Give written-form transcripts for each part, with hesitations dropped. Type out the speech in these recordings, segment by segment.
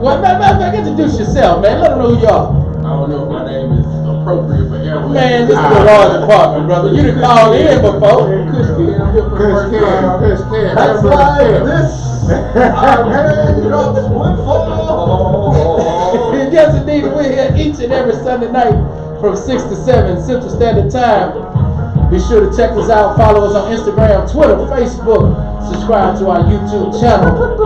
Well, man, introduce yourself, man. Let them know who you are. I don't know if my name is appropriate for everyone. Man, this is the Garage Department, brother. You done called in before. Kush Ken. That's why this. Yes, indeed. We're here each and every Sunday night from 6 to 7 Central Standard Time. Be sure to check us out. Follow us on Instagram, Twitter, Facebook. Subscribe to our YouTube channel.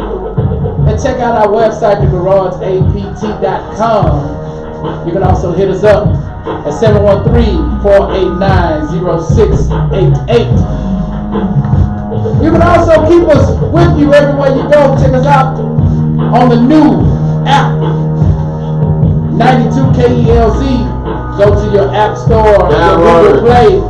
And check out our website, thegarageapt.com. You can also hit us up at 713-489-0688. You can also keep us with you everywhere you go. Check us out on the new app, 92KELZ. Go to your app store, your Google Play,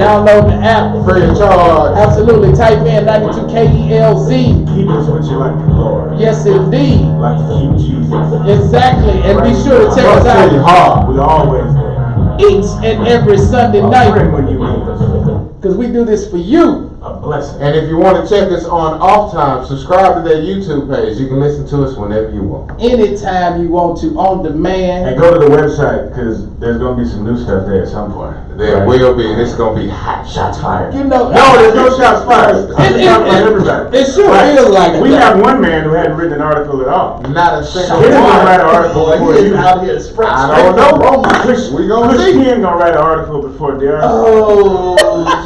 download the app. Free of charge. Absolutely. Type in 92KELZ. Keep us with you like the Lord. Yes, indeed. Like to keep Jesus. Exactly. And be sure to check us out Hard. We always there. each and every Sunday A night. friend when you need us. Because we do this for you. A blessing. And if you want to check us on off time, subscribe to their YouTube page. You can listen to us whenever you want. Anytime you want to, on demand. And go to the website because there's going to be some new stuff there at some point. There will be, and it's going to be hot. Shots fired. You know, No, there's no shots fired. It sure feels like it. We have one man who hadn't written an article at all. Not a single He didn't one. write an article before you. I don't know. We gonna Kush see. Ken gonna write an article before Derek. Oh,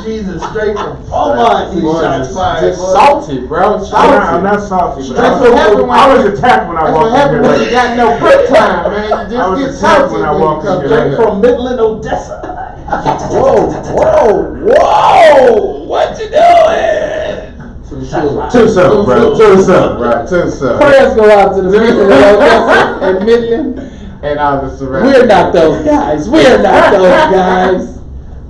Jesus, straight from Walmart. These shots fired. Just salty, bro. I'm Salty. not salty, but That's what happened when I was attacked when I That's what walked in happened when you here. got no prep time, man. You I just was get attacked salty when I when you walked come in straight here. From Midland, Odessa. Whoa. What you doing? Too soon, bro. Too soon. Right, too soon. Prayers go out to the people of Odessa and Midland. And all the surrounding. We're not those guys. We're not those guys.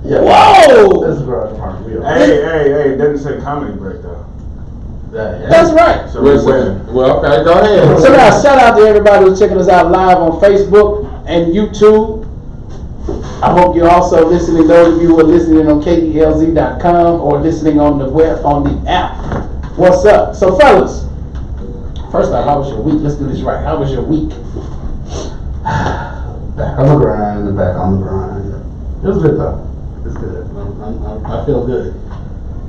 Yeah. Whoa. This is Garage Department. We are. Hey, it doesn't say comedy break though. That's right. So we're Listen. winning. Well, okay, go ahead. So now, shout out to everybody who's checking us out live on Facebook and YouTube. I hope you're also listening, those of you who are listening on KELZ.com or listening on the web, on the app. What's up? So fellas, first off, how was your week? Let's do this right. How was your week? Back on the grind. It was good though. It's good. I feel good.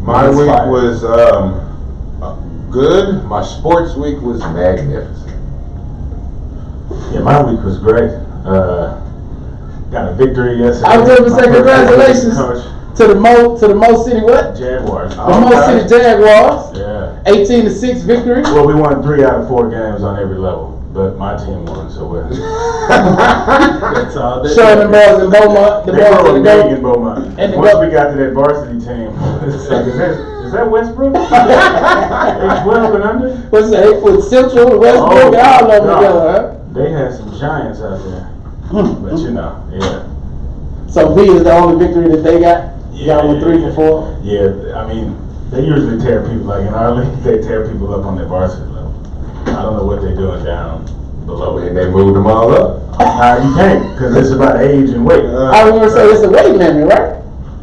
My That's week fire. was good. My sports week was magnificent. Yeah, my week was great. Got a victory yesterday. I was going to My say first congratulations coach, to the Mo City what? Jaguars. The Mo City Jaguars. Yeah. 18-6 victory. Well, we won 3 out of 4 games on every level, but my team won, so we're. That's all. Showing the boys in Beaumont, the They boys broke in me the in Beaumont. And the Once go- we got to that varsity team, it's like, is that Westbrook? 12 and under? What's that? 8 foot Central, Westbrook, all of them God. together, huh? They had some giants out there, but you know, yeah. So V is the only victory that they got. Y'all went 3 for 4. Yeah, I mean, they usually tear people, like in our league, they tear people up on their varsity level. I don't know what they're doing down below And it. they moved them all up. You can't, because it's about age and weight. I was gonna say it's a weight limit, right?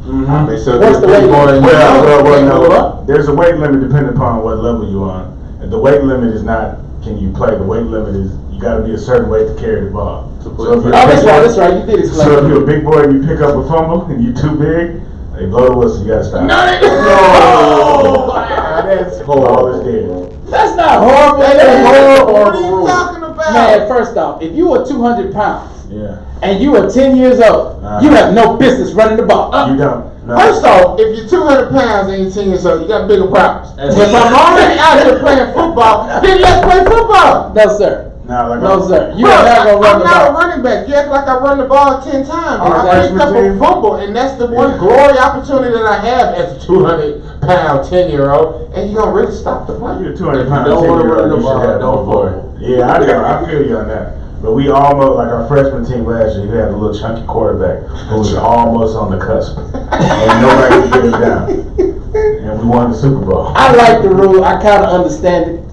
Mm-hmm. So What's the weight limit? There's a weight limit depending upon what level you're on. And the weight limit is not, can you play? The weight limit is, you gotta be a certain weight to carry the ball. So if you're a big boy- That's right. You did explain. So if you're a big boy and you pick up a fumble and you're too big, they blow the whistle, you gotta stop. No! That's Ball horrible. is dead. That's not horrible. That That's is horrible. What are you horrible. talking about? Man, first off, if you are 200 pounds Yeah. and you are 10 years old, you have no business running the ball. You don't. No. First off, if you're 200 pounds and you're 10 years old, you got bigger problems. If I'm already out here playing football, then let's play football. No, sir. No, sir. You Bro, are not gonna run I'm the not a ball. running back. You act like I run the ball 10 times. On a I picked up freshman a team? fumble, and that's the one glory opportunity that I have as a 200-pound 10-year-old. And you're going to really stop the play. You're 200 pounds. don't wanna 10-year-old, run the you should ball, have don't more. fumble. Yeah, I know. I feel you on that. But we almost, like our freshman team last year, we had a little chunky quarterback who was almost on the cusp. And nobody could get him down. And we won the Super Bowl. I like the rule. I kind of understand it.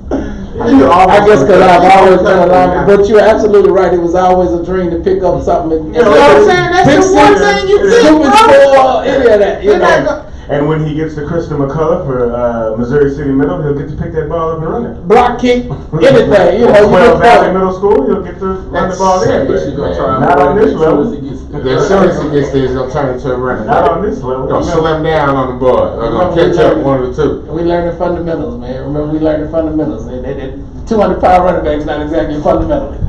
You I guess because I've always been a lineman. lineman. But you're absolutely right. It was always a dream to pick up something. You know what I'm saying? That's the one thing you did, Stupid bro. score, any of that. You They're not know. gonna- And when he gets to Christian McCullough for Missouri City Middle, he'll get to pick that ball up and run it. Block kick, anything. You know, Quail you Valley get Middle School, he'll get to run the ball there. That's But not on this level. As soon as he gets there, he's gonna turn it to a running Not back. on this level. Gonna slam down on the board. Or gonna catch up one or two. We learned the fundamentals, man. Remember, we learned the fundamentals. 200-pound running back's not exactly fundamentally.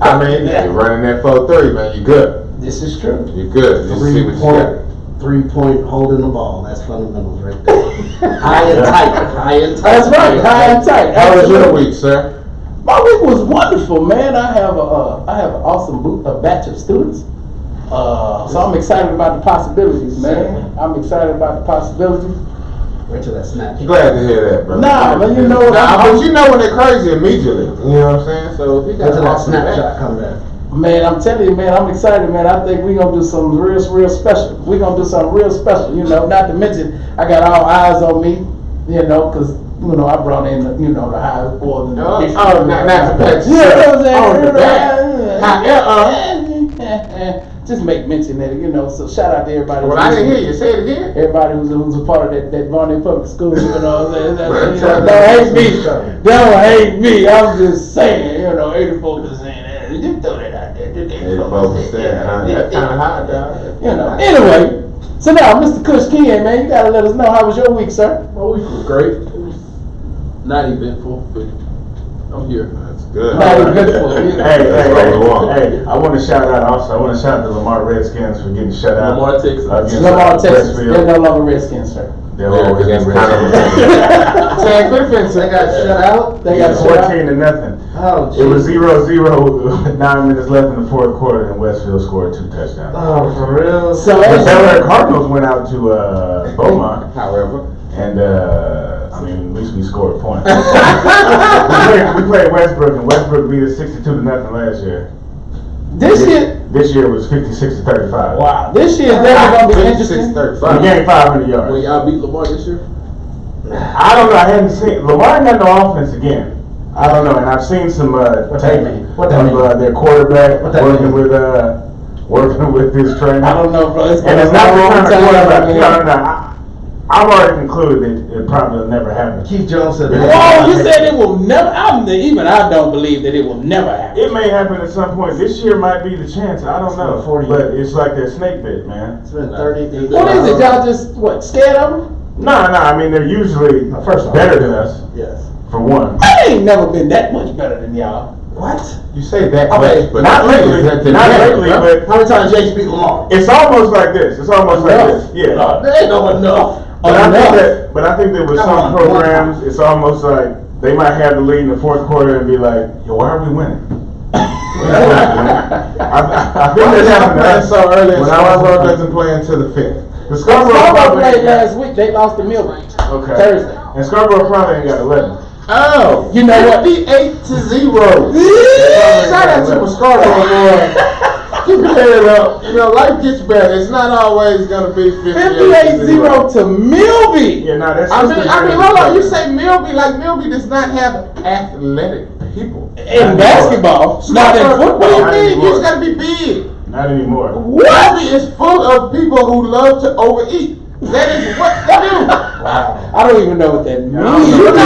I mean, you're running that 4-3, man. You good. This is true. You good. Just see what you got. 3-point holding the ball. That's fundamentals right there. High and tight. That's right, high and tight. How was your Absolutely. week, sir? My week was wonderful, man. I have an awesome batch of students. So I'm excited about the possibilities, man. I'm excited about the possibilities. Wait till that snap. Glad to hear that, brother. Nah, man, you know what but you know when they're crazy immediately. You know what I'm saying? So if you Wait got till that awesome snapshot come back. Man, I'm telling you, man, I'm excited, man. I think we're gonna do something real special. We're gonna do something real special, you know, not to mention I got all eyes on me, you know, because you know I brought in the, you know, the high boys and not to pat you know what I'm on the saying? back. Just make mention that, you know, so shout out to everybody. Well, I didn't hear you. Say it again. Everybody who's a part of that Varney Public School, you know what I'm saying? Right. Don't hate me. Don't hate me. I'm just saying, you know, 84%. Just throw that out there. 84%. That's kind of high, dog. You know. Anyway, so now, Mr. Kush Ken, man, you gotta let us know how was your week, sir? My week was great. It was not eventful, but I'm here. That's good. Not eventful. Hey, I want to shout out also. I want to shout out to Lamar Redskins for getting shut out. Lamar, Texas. Against, Lamar, Texas. Westfield. They're no longer Redskins, sir. They're Yeah, always because been that's kind of Redskins. Tag defense. They got shut out. They got shut out. 14-0. Oh, It was geez. 0-0 with 9 minutes left in the fourth quarter, and Westfield scored 2 touchdowns. Oh, for real? So, The as Bel Air Cardinals went out to Beaumont, However, and I mean, at least we scored points. we played Westbrook, and Westbrook beat us 62-0 last year. This year was 56-35. wow, this year is definitely gonna be interesting. 36-35. We gained 500 When yards. y'all beat Lamar this year? I don't know. I hadn't seen Lamar ain't got no offense again. I don't know, and I've seen some that tape mean? What that of mean? their quarterback What that working mean? with his trainer. I don't know, bro. It's And it's been a not the long kind of time, quarterback. man. No. I've already concluded that it probably will never happen. Keith Jones said Yeah. Whoa, you said it will never. I don't believe that it will never happen. It may happen at some point. This year might be the chance. I don't know. 40 But it's like that snake bit, man. It's been 38. What is it? Y'all just scared of them? No. I mean, they're usually First off, better than us, Yes. for one. I ain't never been that much better than y'all. What? You say that Okay, much, but Not the thing lately. is that they're Not better, lately, huh? but How many times James beat Lamar? it's almost like this. It's almost like this. Yeah. There ain't no enough. But I think Enough. that with Come some on, programs, it's almost like they might have the lead in the fourth quarter and be like, "Yo, why are we winning?" I think Why that's is y'all happening playing so early and when I was Scarborough on- doesn't play until the 5th? The Scarborough Scarborough probably played ain't last week. They lost to Milton. Okay. Thursday. And Scarborough probably ain't got 11. Oh, You know what? 58-0. Shout out to my Scarborough boy. Keep your head up. You know, life gets better. It's not always gonna be 58-0 to Milby. Yeah, no, that's. I just mean, the hold on. You greatest. say Milby, like Milby does not have athletic people. In basketball, not in What do football. you Not mean? You anymore. just gotta be big. Not anymore. What? Milby is full of people who love to overeat. That is what they do. Wow. I don't even know what that means. You know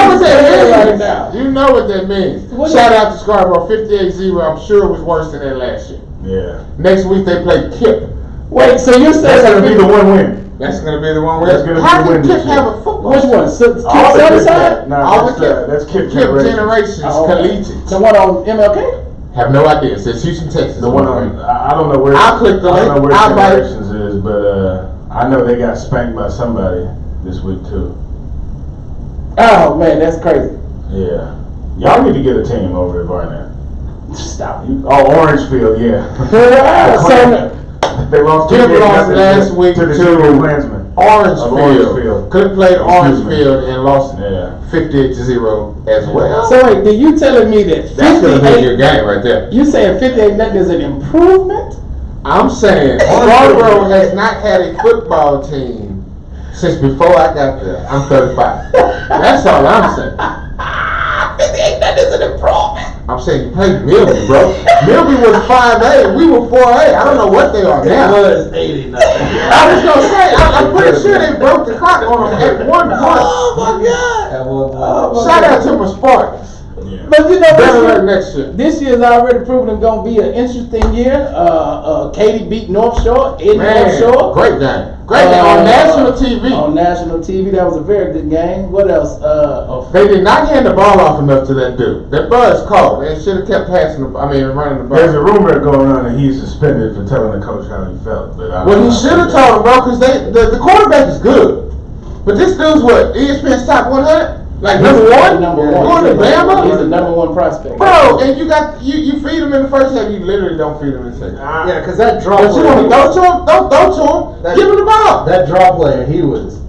what that right means. now. You know what that means. What Shout that- out to Scarborough, 58-0. I'm sure it was worse than that last year. Yeah. Next week they play Kip. Wait, so you're saying That's gonna be the one win. That's gonna be the one That's gonna be How the can win Kip this year. have a football? Which one? All the Southside? Kip- No, All that's, the Kip. that's Kip Kip Generations. Generations, Oh, collegiate. the one on MLK? Have no idea. It says Houston, Texas. The one on, I don't know where. I'll click the I don't link. know where I'll buy it. Generations is, but I know they got spanked by somebody this week too. Oh man, that's crazy. Yeah. Y'all need to get a team over at Barnett. Stop it. Orangefield, yeah. So, They lost Kip 2-0 lost last week to the to Junior Klansmen. Orangefield. Orangefield. Could have played Excuse me. Orangefield and lost Yeah. 58-0 as well. so wait, did you telling me that That's gonna be 58? your game right there. You saying 58 is an improvement? I'm saying Scarborough has not had a football team since before I got there. I'm 35. That's all I'm saying. 58 is an improvement. I'm saying you played Milby, bro. Milby was 5A, we were 4A. I don't know what they are now. It was 80 nothing. I was gonna say, I'm pretty sure they broke the clock on them at one point. Oh my God! At one point. Oh, Shout out to my Spartans. Yeah. But you know, Better luck next year. this year's already proven it's gonna be an interesting year. Katy beat North Shore in North Shore. Great game. Great game on national TV. On national TV, that was a very good game. What else? They did not hand the ball off enough to that dude. That buzz called. They should have kept passing running the ball. There's a rumor going on that he's suspended for telling the coach how he felt. But Well, he should have told him, bro, because the quarterback is good. But this dude's what? ESPN's top 100? Like number one? Number one. Going to Bama? He's the number one prospect. Bro, and you feed him in the first half, you literally don't feed him in the second. Yeah, because that drop But you want to player, throw to him? Don't throw to him. Give him the ball. that drop player, he was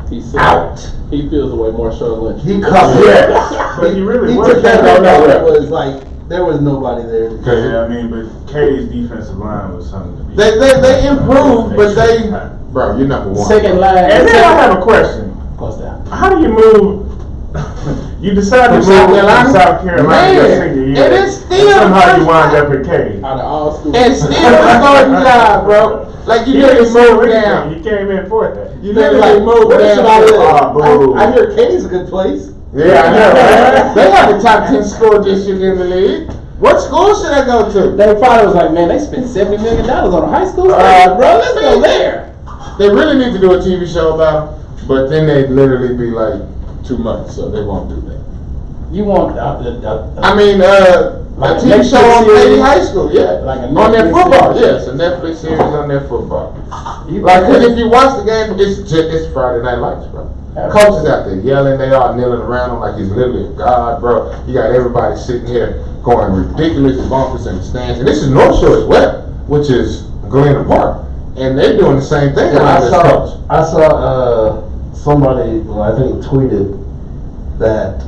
He's Out. He feels the way Marshawn Lynch. he covered. Yes, but he really He was. took that No, no, ball. no. It was like there was nobody there. Yeah, I mean, but Katie's defensive line was something to be. They improved, but bro, you're number one. Second line. And then I have a question. What's that? How do you move? You decided to From move South Carolina? from South Carolina your Man, senior year. and it's still somehow first you wind time. up at Katie. Out of all schools. And still a starting job, bro. Like you You literally didn't say moved anything. down. You came in for that. You literally moved Where should I down. live? boo. I hear Katie's a good place. Yeah, I know, right? They have a top 10 school district in the league. What school should I go to? They probably was like, man, they spent $70 million on a high school stadium, bro. Let's go there. They really need to do a TV show about them, but then they'd literally be like too much, so they won't do that. You want I mean, Like a a TV Netflix show on series? Katy High School, yeah. Like a on their Netflix football, series? yes, a Netflix series on their football. You Like, cause if you watch the game, it's Friday Night Lights, bro. Coaches out there yelling, they are kneeling around him like he's literally a god, bro. You got everybody sitting here going ridiculous bonkers in the stands, and this is North Shore as well, which is Galena Park, and they're doing the same thing around this coach. I saw somebody, well, I think tweeted that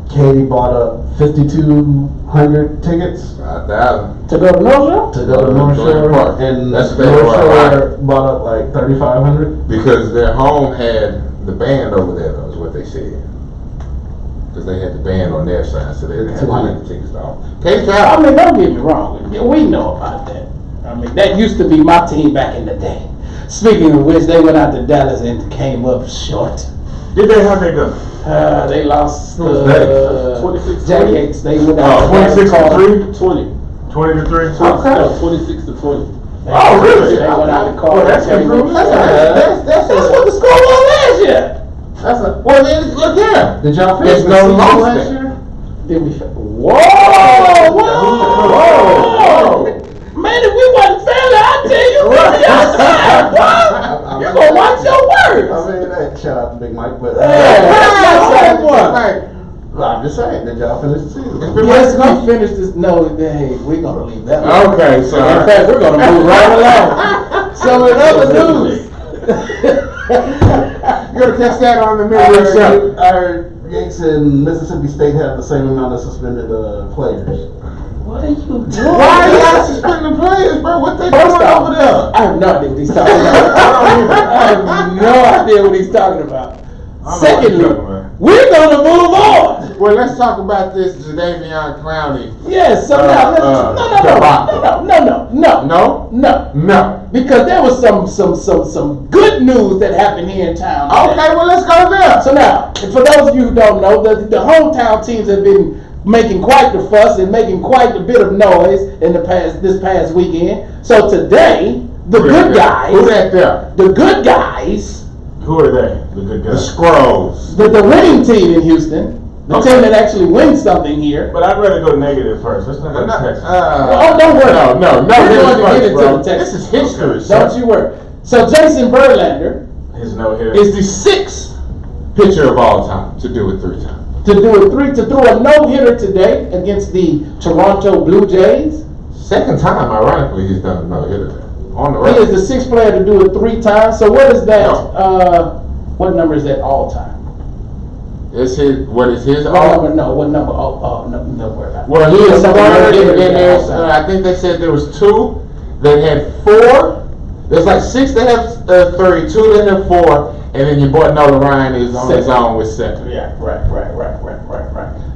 Katie bought up 5,200 tickets to go to North Shore? to go to North Shore, Park. and That's North fair. Shore bought up like 3,500. Because their home had the band over there, though, is what they said. Because they had the band on their side, so they didn't have to get the tickets off. Katy I Travel. mean, don't get me wrong. We know about that. I mean, that used to be my team back in the day. Speaking of which, they went out to Dallas and came up short. Did they? How'd they go? They lost Who was that? 26 Jackets. They went out 26 to 3? 20. 20 to 3? Okay. No, 26 to 20. Oh, really? They went out to call. Well, that's improvement. That's what the score was last year. well, then, look here. Did y'all finish There's the no season loss last there. year? Did we? Whoa! Whoa! Man, if we wasn't fairly, I tell you, really outside, boy. You gonna watch your words. I mean, hey, shout out to Big Mike, but Yeah. I'm just saying, did y'all finish the season? Yes, we finished this. No, hey, we're gonna leave that. alone. Okay, so. In fact, we're gonna move right along. So in other news, You're gonna catch that on the I midweek show. heard, I heard Yates and Mississippi State have the same amount of suspended players. what are you doing? Why are y'all suspending players, bro? What they First doing off, over there? I have no idea what he's talking about. I have no idea what he's talking about. Secondly, we're gonna move on. Well, let's talk about this Jadeveon Clowney. Yes, so now No? no. No. Because there was some good news that happened here in town today. Okay, well, let's go there. So now, for those of you who don't know, the hometown teams have been making quite the fuss and making quite a bit of noise in this past weekend. So today, the Who good that guys, Who that there? the good guys, Who are they? The good The guys. Scrolls. the winning team in Houston, the team that actually wins something here. But I'd rather go negative first. Let's not go to Texas. Oh, don't worry. No. We're going to this get is into bro. the Texas. This is history, Okay. sir. Don't you worry. So Jason Verlander His no hitter. Is the sixth pitcher of all time to do it 3 times. to throw a no-hitter today against the Toronto Blue Jays. Second time, ironically, he's done a no-hitter there. On the He is record. the 6th player to do it 3 times. So what is that? What number is that all time? What is his What all? number? No, what number? No, worry about it. Well, he is Something third, different and then than there's, all time. I think they said there was 2 that had 4. There's like 6 that have 3, 2 that have 4, and then your boy Nolan Ryan is on his own with second. Yeah, right.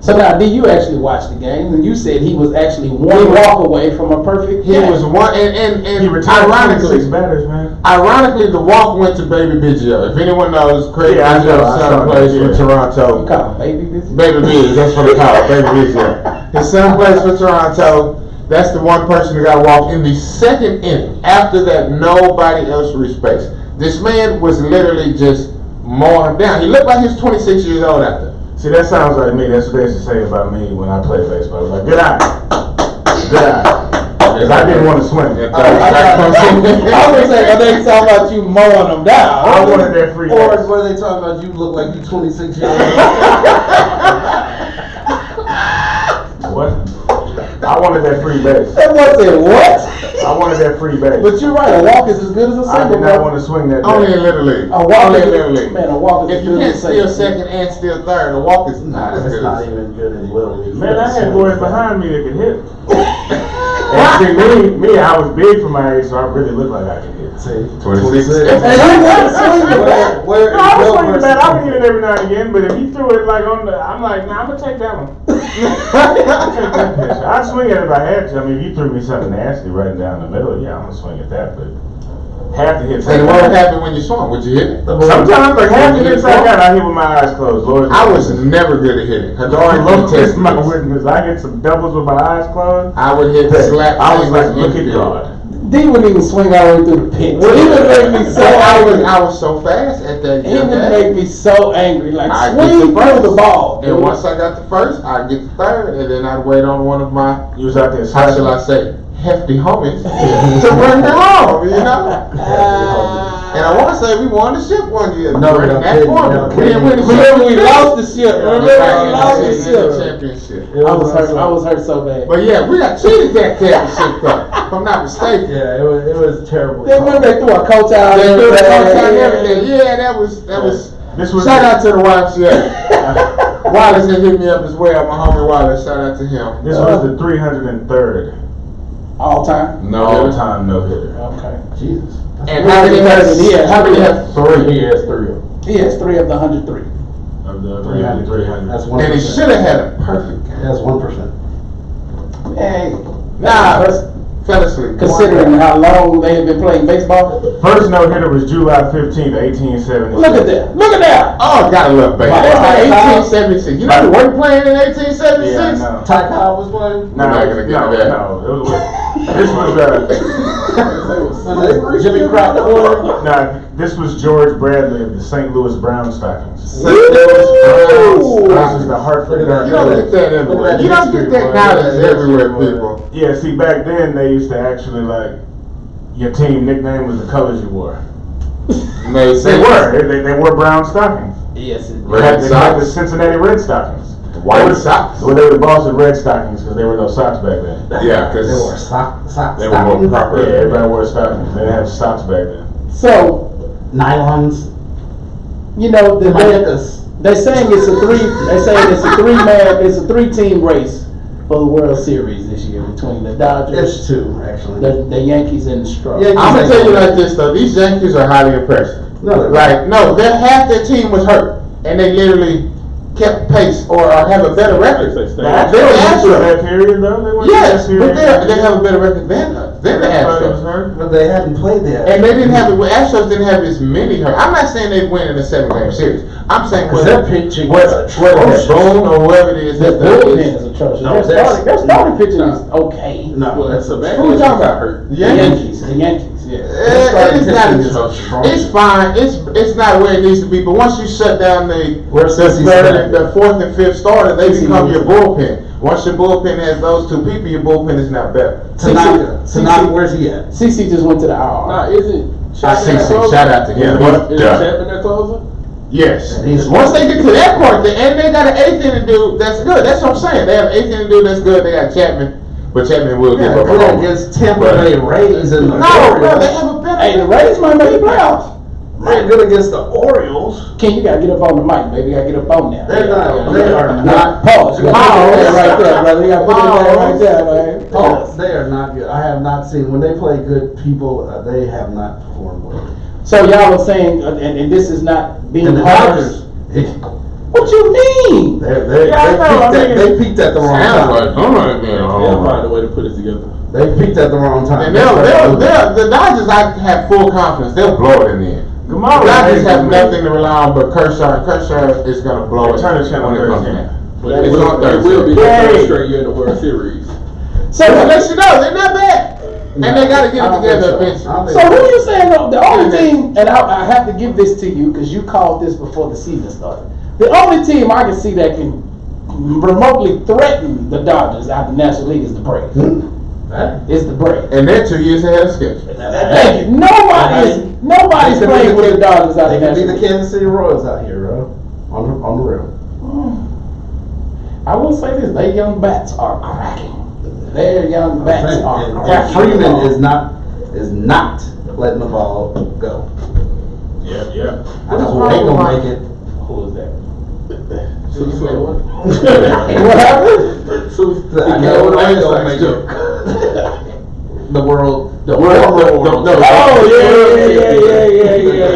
So now, did you actually watch the game? And you said he was actually one walk away from a perfect He catch. was one, and He retired 26 ironically, batters, man. the walk went to Baby Biggio. If anyone knows, Craig Yeah, I know, Biggio's I son saw plays that, for yeah. Toronto. You call him baby this? Baby Biz, that's what they call it, Baby Biggio. His son plays for Toronto. That's the one person who got walked in the second inning. After that, nobody else reached base. This man was literally just mowing him down. He looked like he was 26 years old after. See, that sounds like me. That's what they used to say about me when I played baseball. Like, good eye. Good eye. Because I didn't want to swing. I was gonna say, are they talking about you mowing them down? I wanted that free Or base. were they talking about you look like you 26 years old? What? I wanted that free base. That boy said, what? I wanted that free base. But you're right, a walk is as good as a I single. did not bro. want to swing that Only day. in Little League. A walk Only is in Little League. man, a walk is If as you good can't as a steal single. second and steal third, a walk is not as It's good. not even good in Little League. Man, I had boys behind me that could hit. And see, me, I was big for my age, so I really looked like I could hit. See, 26. And you want to swing the bat. Where No, I was Bill swinging the bat. I versus- would hit it every now and again, but if he threw it like on the, I'm like, nah, I'm gonna take that one. I'll take that pitch. I'd swing it if I had to. I mean, if you threw me something nasty right down the middle, yeah, I'm gonna swing at that, but half the hits. And what would happen when you swung? Would you hit it? Sometimes, like half the hits I got, I hit with my eyes closed. Lord, I was never good at hitting. Hadari Lord can is test my this. witness. I hit some doubles with my eyes closed. I would hit slap. I was like, fingers look at infield. God. D wouldn't even swing all the way through the pitch. He would make me so angry. I was so fast at that He would game. make me so angry. Like, I swing through the ball. And once I got the first, I'd get the third, and then I'd wait on one of my, You was out there how shall I say, hefty homies to bring me home, you know? And I want to say we won the ship one year. No, We're in no, that kidding, formula. no, We didn't win the ship. Remember we lost the ship. Remember we lost the ship. championship. I was hurt so bad. But yeah, we got cheated that championship though, if I'm not mistaken. Yeah, it was terrible. Then when they threw a coach out They and threw the coach out and everything. everything. Yeah, that was. This was Shout out to the YMCA. Wallace had hit me up as well. My homie Wallace. Shout out to him. This was the 303rd All time. No. all-time no-hitter. Okay. Jesus. And how many has? How many have? Three. He has three of them. He has 3 of the 103. Of the 300. 300. That's 1%. And he should have had a perfect game. That's 1%. Hey, Nah, fell asleep. considering how long they have been playing baseball. First no-hitter was July 15th, 1876. Look at that. Look at that. Oh, gotta love baseball. Wow. That's 1876. You know who weren't playing in 1876? Yeah, I know. Ty Cobb was playing. No, We're not gonna get no, into that. no. Jimmy Crackmore. This was George Bradley of the St. Louis Brown Stockings. St. Louis Browns. This is the Hartford. You don't get that everywhere. You don't get that knowledge everywhere, people. Yeah, see, back then they used to actually like your team nickname was the colors you wore. Made They sense. were. They wore brown stockings. Yes, it They had the Sox. Cincinnati Red Stockings. White Sox. Well, they were the Boston Red Stockings because there were no socks back then. Yeah, They wore because socks. they were more proper. Yeah, everybody wore stockings. They didn't have socks back then. So, Nylons. you know, Manicas. they're saying it's a 3-team race for the World Series this year between the Dodgers, It's two, actually. the Yankees, and the Stros. Yeah, I'm gonna tell you like this though. These Yankees are highly impressive. No, they're Like, no, half their team was hurt, and they literally kept pace or have a better record. The They're Astros the went through Astros. that period though. They went through Yes, that but period. they have a better record than the Astros. But they hadn't played that. And they didn't have the Astros didn't have as many hurt. I'm not saying they win in a 7-game series. I'm saying Because whether their pitching whether was whether it's atrocious. Boone or whoever it is, Their that's bullpen the is atrocious. No, Their starting pitching is okay. No, that's a Who you talking about? The Yankees. Yankees, yeah. It's not pitching is atrocious. atrocious. It's fine. It's not where it needs to be. But once you shut down the Where's third, CC and the fourth and fifth starter, they CC become your Moore. bullpen. Once your bullpen has those two people, your bullpen is not better. Tanaka, where's he at? CC just went to the IR. Nah, isn't CC, shout out to him. Yeah, He's Is done. Chapman their closer? Yes. He's- Once they get to that part, and they got an eighth inning dude that's good. That's what I'm saying. They have an eighth inning dude that's good. They got Chapman, but Chapman will give Yeah, up a good home. against Tampa But- Bay Rays and the No, bro, Orioles. they have a better. Hey, the Rays might make the playoffs. They're good against the Orioles. Ken, you gotta get up on the mic, baby. You gotta get up on there. They're not. They are not. Pause. You gotta put it right there, brother. You gotta put it right there, man. Pause. They are not good. I have not seen when they play good people. They have not performed well. So y'all are saying, and this is not being And the harsh. Dodgers, What you mean? they peaked at the wrong Sounds time. like somebody being They'll home. find a way to put it together. They peaked at the wrong time. And the Dodgers, I have full confidence they'll blow it in the end. The Kamara Dodgers was have amazing. nothing to rely on but Kershaw. And Kershaw is going to blow it Turn the channel when it comes 13. down. But It's on it will be Thursday. the Yay. third straight year in the World Series. So, So let you know they're not bad, and they got to get I it don't together think so. I eventually. don't so think who you saying though? The only team, and I have to give this to you because you called this before the season started. The only team I can see that can remotely threaten the Dodgers out of the National League is the Braves. Is the Braves. And they're 2 years ahead of schedule. Thank you. Nobody's They could playing be with the Dodgers out They of the could be National the League. Kansas City Royals out here, bro. On the real. I will say this: their young bats are cracking. Their young bats are And cracking. Freeman is not letting the ball go. Yeah. I just ain't gonna make it. Who is that? So you said what? What happened? I know I ain't gonna make it. The world. The world. Oh yeah.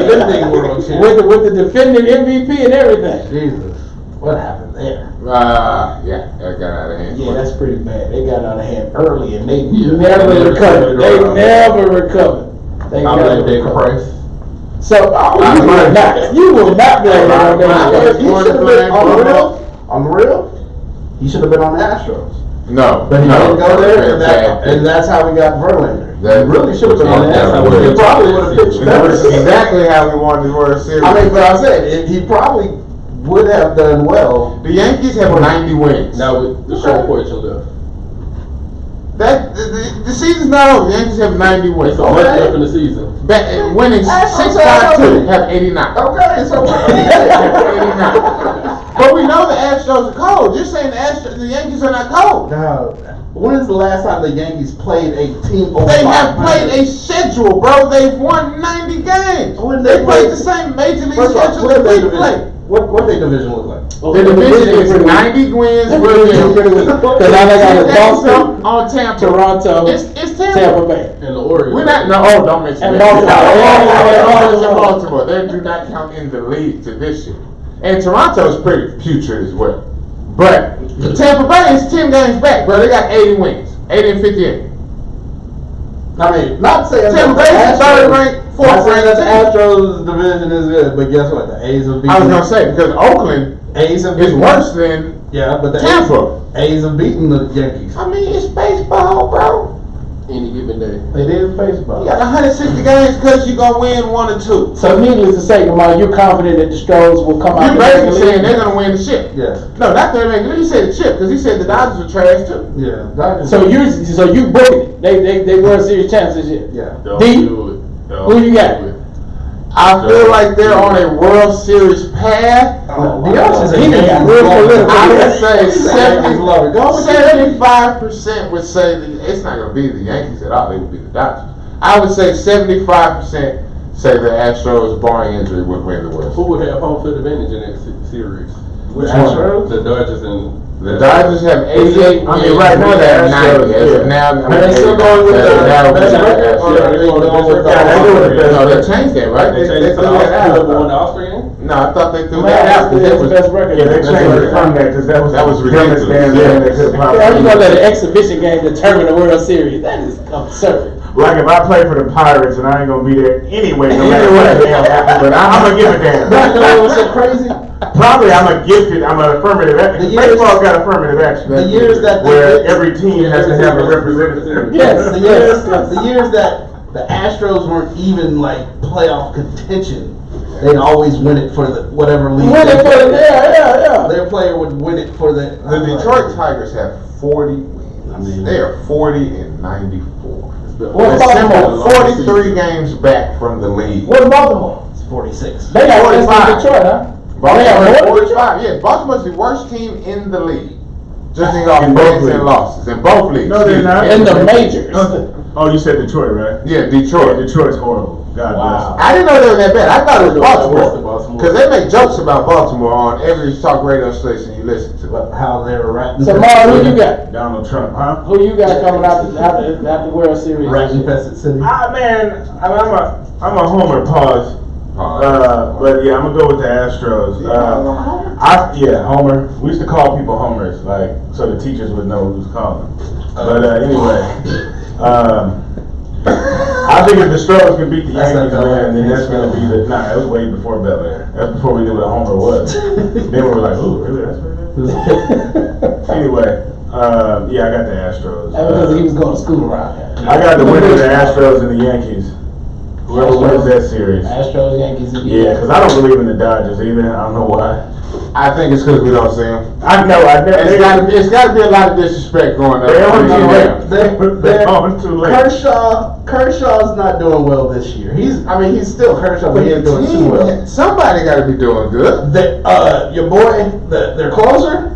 Defending world champion. With the defending MVP and everything. Jesus, what happened there? Yeah, that got out of hand. Yeah, that's pretty bad. They got out of hand early and they Yeah. never recovered. They never recovered. They I never blame David recovered. Price. So you will not blame I- David Price. He should have been on the real. On the real, he should have been on the Astros. No, But he didn't go there, and, Bad thing. that's how we got Verlander. That He really should have been on the that's Astros. how He we- probably would have pitched better. That's exactly how we won the World Series. I mean, but I said he probably would have done well. The Yankees have 90 wins. Now with the short portion left. The season's not over. The Yankees have 90 wins. It's a month left in the season. Winning That's 6-5-2 have 89. Okay, so Have 89. But we know the Astros are cold. You're saying the Yankees are not cold. now, when is the last time the Yankees played a team over They have 500? played a schedule, bro. They've won 90 games. When They they played played- the same major league First of all, schedule what that their we play. division? What their division look like? The division is 90 wins. Because now they got Boston, on Tampa. Toronto, It's Tampa. Tampa Bay. And the Orioles. We're not. No, oh, don't mention And that. Baltimore. Baltimore. They do not count in the league to this year. And Toronto is pretty putrid as well. But Tampa Bay is 10 games back, bro. They got 80 wins, 80 and 58. I mean, not saying Tampa that Bay is the third Astros- ranked, Not fourth saying that the ranked. Astros division is good, but guess what? The A's have beaten. I was gonna say because Oakland A's have is beaten. worse than. Yeah, but the Tampa. A's have beaten the Yankees. I mean, it's baseball, bro. Any given day. It is baseball. You got 160 games because you're gonna win 1 or 2. So needless to say, Kamal, you're confident that the Stros will come out. You're basically saying they're gonna win the ship. Yes. No, not the regular. He said the chip because he said the Dodgers are trash too. Yeah. Dodgers. So you booking it. They World Series champs this year. Yeah. Don't D? do it. Don't Who you got? do it. I feel like they're on a World Series path. He got real political. I would say Yankees love it. Go with 75% would say it's not gonna be the Yankees at all. It would be the Dodgers. I would say 75% say the Astros, barring injury, would win the World Who Series. would have home field advantage in that series? Which Astros? The Dodgers and The Dodgers have 88 I wins. mean, right now we the have Astros, 90. As of yeah. now, Are they still going with as of the now, we best have record, Astros. or are they going with the Yeah, they do it. best No, they record? changed that, right? They changed it to threw that out. Who won the All-Star game? No, I thought they threw Man, that out. that's 'cause the that was- best record. Yeah, they changed it from that because that was ridiculous. dumbest damn Yeah. thing they could How you gonna let possibly. an exhibition game determine the World Series? That is absurd. Like if I play for the Pirates and I ain't gonna be there anyway, no matter what the hell happens, but I'm gonna give a damn. You know what's so crazy? Probably I'm a gifted, I'm an affirmative action. The years- Baseball's got affirmative action. The years that they Where did- every team has to have a representative. Yes. the years that the Astros weren't even like playoff contention, they'd always win it for the whatever league. Win it they for the played. yeah. Their player would win it for the. The Detroit Tigers have 40 wins. I mean- They are 40 and 94. What They're Baltimore? 43 games back from the lead. What Baltimore? It's 46. They got less than 45. Detroit, huh? Baltimore They have has more than 45. Yeah, Baltimore's the worst team in the league. Judging off In both wins and leagues. losses in both leagues. No, they're not. in the majors. Oh, you said Detroit, right? Yeah, Detroit. Detroit's horrible. God Wow. I didn't know they were that bad. I thought it was Worse than Baltimore. Because they make jokes about Baltimore on every talk radio station you listen to. But how they were ratting. So, Mark, who you got? bless. Donald Trump, huh? Who you got coming out the World Series? Rat infested city. Man, I'm a homer. Pause. But yeah, I'm gonna go with the Astros. Homer. We used to call people homers, like so the teachers would know who's calling. But anyway, I think if the Astros can beat the That's Yankees, not Bel-Air. then that's gonna be the. Nah, it was way before Bel-Air. That's before we knew what a homer was. Then we were like, ooh, really? That's what it is. Anyway, I got the Astros. That's because he was going to school around here. I got the winner of the Astros and the Yankees. Whoever wins that series. Astros, Yankees, and Yeah, because I don't believe in the Dodgers either. I don't know why. I think it's because we don't see them. I know. It's got to be a lot of disrespect going on. They're on too late. They're on too late. Kershaw's not doing well this year. He's still Kershaw, but he ain't doing too well. Somebody got to be doing good. Your boy, their closer.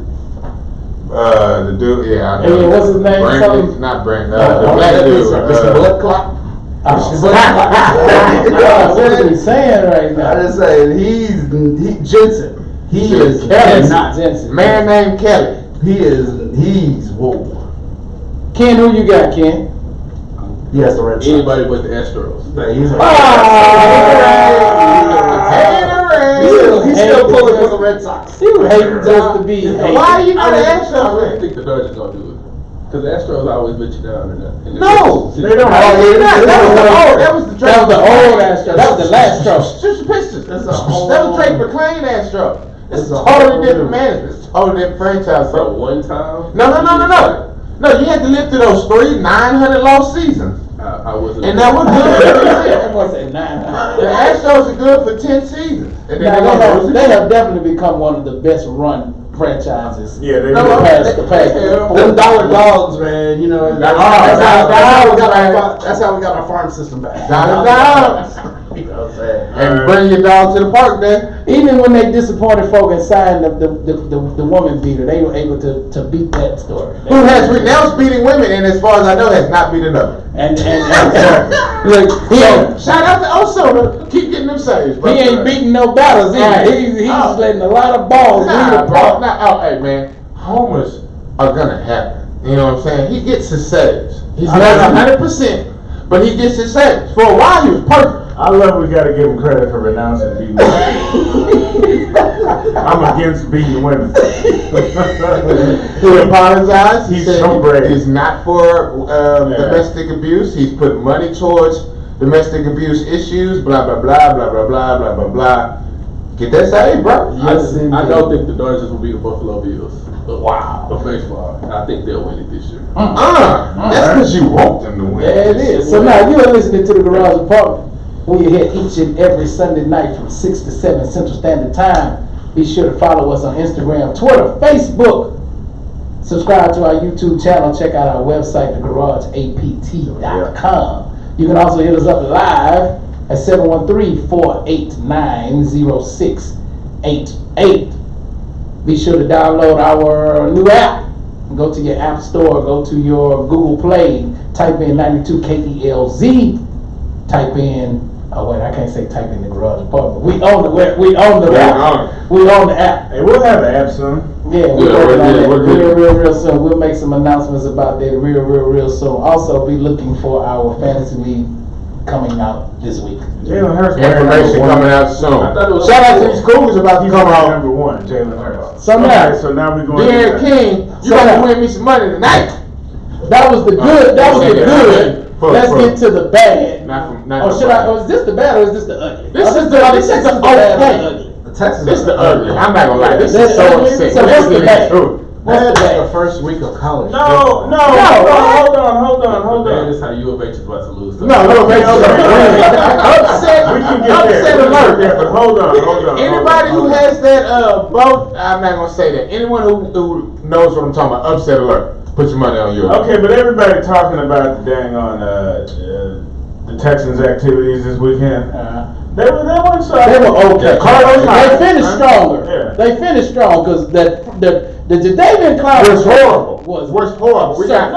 The dude, yeah. I know. Hey, what's his name? Brandon, not Brandon. The black dude. Mr. Blood Clot. What are you saying right now? I just say he's Jensen. He is not Jensen. Man named Kelly. He's whoa. Ken, who you got, Ken? Yes, the Red Sox. Anybody but the Astros. He's He's still pulling for the Red Sox. You hating just to be hating. Why you know the I Astros? really think the Dodgers gonna do it. Because the Astros always let you down in that. No, they don't. That was the That was the old Astro. That was the last Astro. Just Pistons. That's That a whole- was Drake McClain Astro. It's That's a a totally whole different new- management. It's a totally different franchise. So one time. No. No, you had to live through those 900 lost seasons. I wasn't. And that was good. That was at 900. The Astros are good for 10 seasons. And then They have definitely become one of the best run franchises. Yeah, they No, do. The past Them dollar dogs, man. You know that's how we got our farm system back. Dollar dogs. You know what I'm saying? And bring your dog to the park then. Even when they disappointed folk and signed the woman beater, they were able to beat that story. Who has renounced beating women and as far as I know has not beat another. And look, Shout out to Osuna. Keep getting them saves, bro. he ain't beating no battles either. He's letting a lot of balls lead the park. Hey man, homers are gonna happen. You know what I'm saying? He gets his saves. He's I not know. 100%, but he gets his saves. For a while he was perfect. I love we gotta give him credit for renouncing beating women. I'm against beating women. He apologized. He He's said so brave. he's not for domestic abuse. He's put money towards domestic abuse issues. Blah blah blah blah blah blah blah blah blah. Get that save, bro. Yes, I don't think the Dodgers will beat the Buffalo Bills. Wow. Of baseball. I think they'll win it this year. That's because you want them to win. There it is. So now you are listening to the Garage Apartment. We are here each and every Sunday night from 6 to 7 Central Standard Time. Be sure to follow us on Instagram, Twitter, Facebook. Subscribe to our YouTube channel. Check out our website, thegarageapt.com. You can also hit us up live at 713-489-0688. Be sure to download our new app. Go to your App Store, go to your Google Play, type in 92 KELZ, type in, I can't say type in the Garage Apartment. We own the app. We own the app. Hey, we'll have an app soon. Yeah, we're Yeah, working on that we're good. real soon. We'll make some announcements about that real soon. Also, be looking for our fantasy league coming out this week. Jalen Hurts. Information coming out soon. I thought it was- Shout out to these Cougars about to He's come out. number one, Jalen Hurts. So now- Okay, so now we're going. Derek King, you gotta win me some money tonight. That was the good. That was the good. Fuck, Let's fuck. get to the bad. Not Oh, should I? Oh, is this the bad or is this the ugly? This is the bad or okay. ugly? The Texans. This is the ugly. I'm not gonna lie. This This is so ugly? upsetting. So what's the bad? What's the first week of college? No, hold on. Man, this how U of H is about to lose. No, make sure. Upset. We can get Upset there. alert. But hold on. Anybody who has that boat, I'm not gonna say that. Anyone who knows what I'm talking about, upset alert. Put your money on you. Okay, but everybody talking about the dang on the Texans' activities this weekend. They weren't so. They were okay. Carlos They Hyde, finished stronger. Yeah. They finished strong because the Jadeveon Clowney Was horrible. Was horrible. We got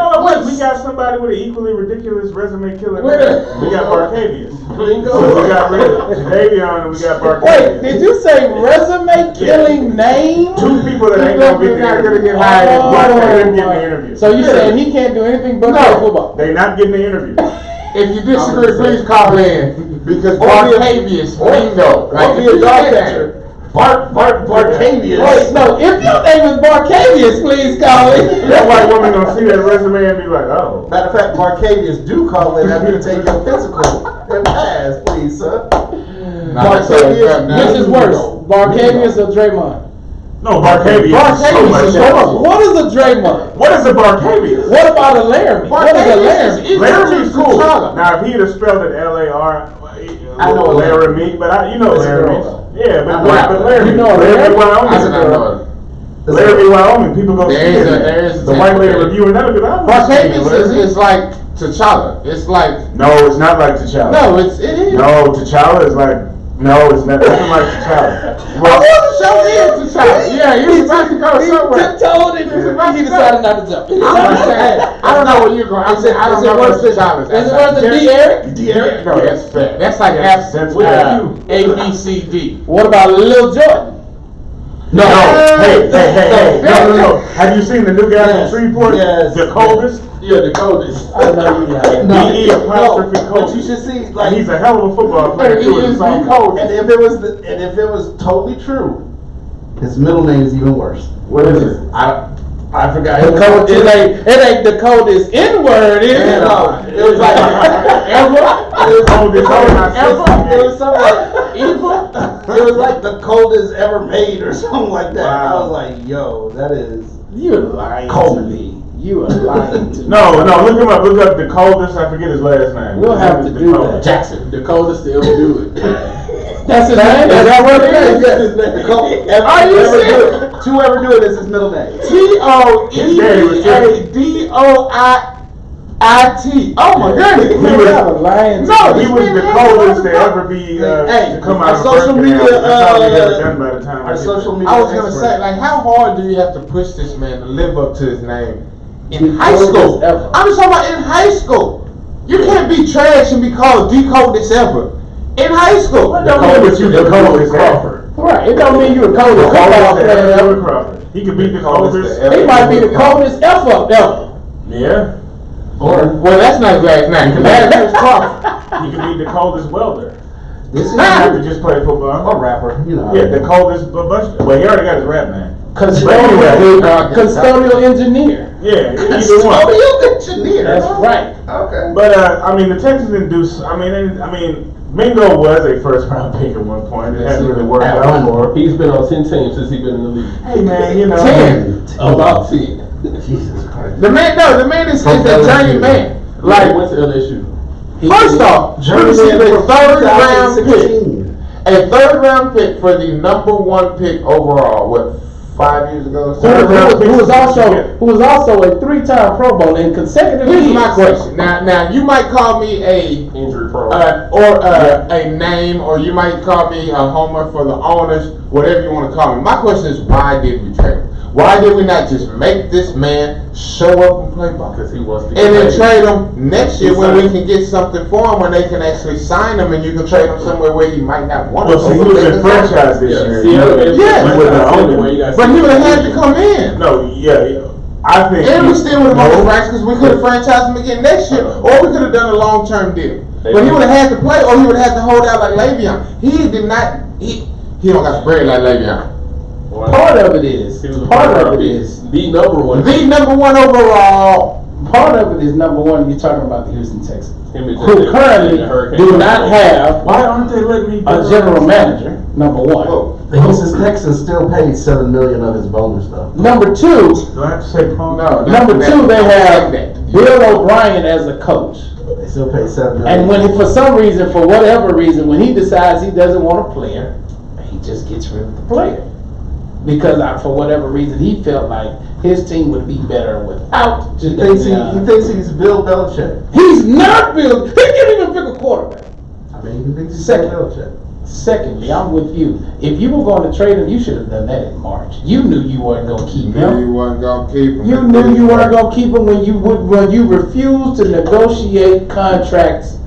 We got somebody with an equally ridiculous resume killer. Where? We got Barcavius. Bingo. So we got rid of Jadeveon and we got Barcavius. Wait, did you say resume killing name? Two people that ain't gonna They're not gonna get get hired. One of them getting my- the interview. So you saying he can't do anything but No. play football? They not getting the interview. If you disagree, please call in because Or be a- Barcavius, bingo. Or be a dog catcher. Barcavius. Wait, no, if your name is Barcavius, please call it. That white woman gonna see that resume and be like, oh. Matter of fact, Barcavius do call in after you take your physical and pass, please, sir. Which is worse, Barcavius or Draymond? No, Barcavius is so much is better. horrible. What is a Draymond? What is a Barcavius? What about a Laramie? What is a Laramie? Laramie's cool. T'Challa. Now, if he'd have spelled it L-A-R, I know Laramie, but you know That's a Laramie. girl. Yeah, but Wow. Laramie. You know Laramie, Laramie? I did not Wyoming. know. Laramie, Wyoming. People go see There is it. a The white lady technical- reviewing that because I Barcavius is like T'Challa. It's like No, it's not like T'Challa. no, it is. No, T'Challa is like, no, it's not nothing like T'Challa. I want to show you T'Challa. Yeah, he was about to go somewhere. Tiptoed and he decided not to jump. I'm just saying. I don't know where you're going. I'm saying I don't know what T'Challa Is it worse than D. Eric? Yeah, no, that's fair. That's like absence. Yeah. A, B, C, D. What about Lil Jordan? No, hey, No. no. Have you seen the new guy Yes. from Shreveport? Yes. The coldest? Yeah, the coldest. I know you lying. D.E. apostrophe But coldest. you should see, And like, he's a hell of a football player He too. is It's the all- coldest. and if it was totally true, his middle name is even worse. What is it? I forgot. The code, it ain't the coldest N-word, is it? No, it was like Coldest it was something like it was like the coldest ever made or something like that. I Wow. was like, yo, that is You're lying Cold. to me. You are lying to me. No, look him up. Look up the coldest. I forget his last name. We'll have to The do coldest. that. Jackson. The coldest to ever do it. That's his name? Is that what it is? Yes, the cold- Are you ever do serious? it. To ever do it is his middle name. TOEVADOIT. Oh my goodness. He was- Y'all are lying to No, me. He was the coldest to ever be Hey, to come our out of social birth canal. media, That's all he ever done by the time. Our I get social there. media. I was gonna expert. say, like, how hard do you have to push this man to live up to his name in The high coldest school? ever. I'm just talking about in high school. You can't be trash and be called the coldest ever in high school. The coldest you the coldest Crawford. Right, it don't mean you the The coldest football coldest player ever ever. with Crawford. He could beat the Coldest coldest. ever. He might be the coldest F up ever. Yeah. Well, that's not his last name. His last name is Crawford. He could beat the coldest welder. This is He have to just play football. a rapper, you know. Yeah, the coldest. Well, he already got his rap name. Custodial engineer. Yeah, either one. Custodial engineer. That's right. Okay. But I mean, the Texans didn't do. I mean, Mingo was a first round pick at one point. It hadn't really worked At out one. for him. He's been on 10 teams since he's been in the league. Hey man, you know. 10. About 10. Jesus Christ. The man is a journeyman. Like, Like, went to LSU. first off, we received a third round pick. 2016. A third round pick for the number one pick overall. What, 5 years ago? Who was also a 3-time Pro Bowl in consecutive Here's years. my question. Now you might call me a Injury prone. a name, or you might call me a homer for the owners, whatever you want to call me. My question is, why did we trade him? Why did we not just make this man show up and play ball? Because he wants to And then get trade him next year when we Exactly. can get something for him, when they can actually sign him, and you can trade him somewhere where he might not want to Well, see, he was in franchise this year. Yeah. He wouldn't have owned him. But he would have had to come in. No, yeah, I think. And we still would have No. won the rights because we could have franchised him again next year, or we could have done a long-term deal. But he would have had to play, or he would have had to hold out like Le'Veon. He did not. He don't got spread like Le'Veon. Part of it is. He was a Part of first-round it pick. is. The number one. The number one overall. Part of it is number one. You're talking about the Houston Texans, Him and who currently the Hurricane do not have Why aren't they letting me? a general manager. Number one. The Houston Texans still paid $7 million of his bonus though. Number two. Do I have to say Paul? No. Number two, they have that. Bill O'Brien as a coach. They still paid $7 million. And when he, for some reason, for whatever reason, when he decides he doesn't want a player, he just gets rid of the player. Because for whatever reason, he felt like his team would be better without he thinks he's Bill Belichick. He's not Bill. He can't even pick a quarterback. I mean, he thinks he's Second. Bill Belichick. Secondly, I'm with you. If you were going to trade him, you should have done that in March. You knew you weren't going to keep You him. wasn't gonna keep him. You knew you weren't going to keep him when you refused to negotiate contracts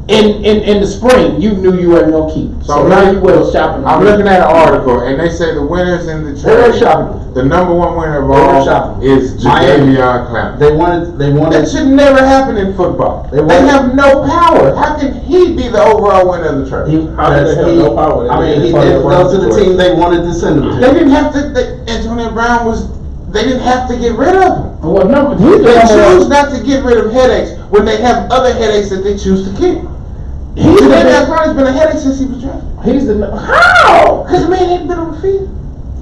in the spring. You knew you weren't going to keep him. So now you were shopping. I'm looking at an article, and they say the winners in the They were trade. shopping. The number one winner of They were all shopping. is Miami. Jadeveon Clowney. They wanted. That should never happen in football. They They wanted- have no power. How can he be the overall winner of the trade? How did they have no power? I mean, he didn't go to the team they wanted to send him They to. didn't have to. Antonio Brown was. They didn't have to get rid of him. Well, number he's the They number choose one. not to get rid of headaches when they have other headaches that they choose to keep. He's the Jadeveon Clowney's been a headache since he was drafted. He's the how? Because the man ain't been on the field.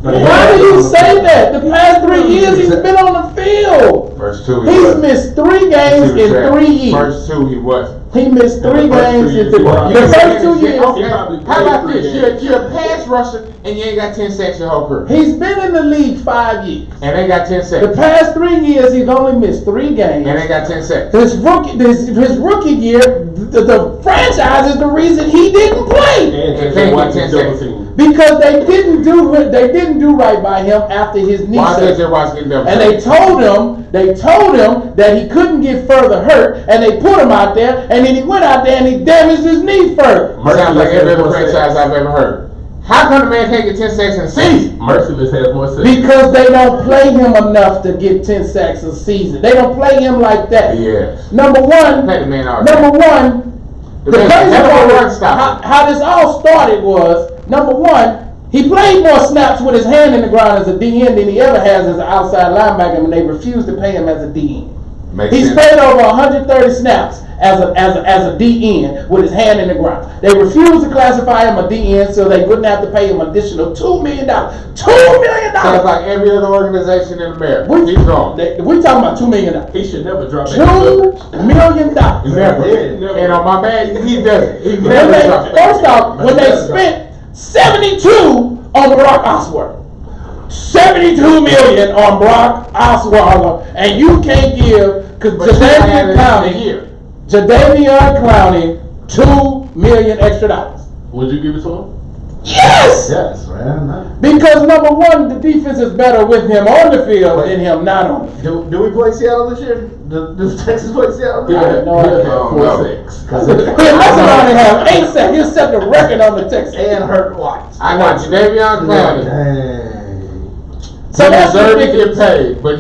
Why do you say that? The past 3 years he's been on the field. First two, he He's wasn't. missed 3 games He was in drafted. 3 years. First two, he wasn't. He missed 3 the first games 2 in years, the he was. first 2 years. Okay. He probably How about played this? 3 You're, games. you're a pass rusher and you ain't got 10 sacks your whole career. He's been in the league 5 years. And they got 10 The sacks. past 3 years he's only missed 3 games. And they got 10 sacks. His rookie year, the franchise is the reason he didn't play And And JJ can't Watt get 10 is double seconds. team. because they didn't do right by him after his knee Why surgery. did Watts get double And they told him that he couldn't get further hurt, and they put him out there, and then he went out there and he damaged his knee further. Sounds like every other Merciless has franchise more I've ever heard. How come the man can't get 10 sacks in a season? Merciless has more sacks. Because they don't play him enough to get 10 sacks a season. They don't play him like that. Yes. Number one, Play the man all day. number one, The the man crazy never part run is stopper. how this all started was, number one, he played more snaps with his hand in the ground as a DN than he ever has as an outside linebacker, and they refused to pay him as a DN. Makes He's sense. played over 130 snaps as a DN with his hand in the ground. They refused to classify him a DN so they wouldn't have to pay him additional $2 million. $2 million! Sounds like every other organization in America. We Keep going. we talking about $2 million. He should never drop back. $2 million. Never. Never. And on my man, he doesn't. He When never they- drops back. First off, when they spent 72 on Brock Osweiler, 72 million on Brock Osweiler, and you can't give because But you had it in a Jadeveon year. Clowney $2 million extra. Would you give it to him? Yes, Yes, man. because number one, the defense is better with him on the field than him not on the field. Do we play Seattle this year? Does Texas play Seattle? He I have had no idea. Oh, 4 no. sacks. Let's already have 8 sacks. He'll set the record on the Texans. And hurt Watts. I got Jadeveon Clowney. Dang. So He that's deserved to ridiculous. get paid, but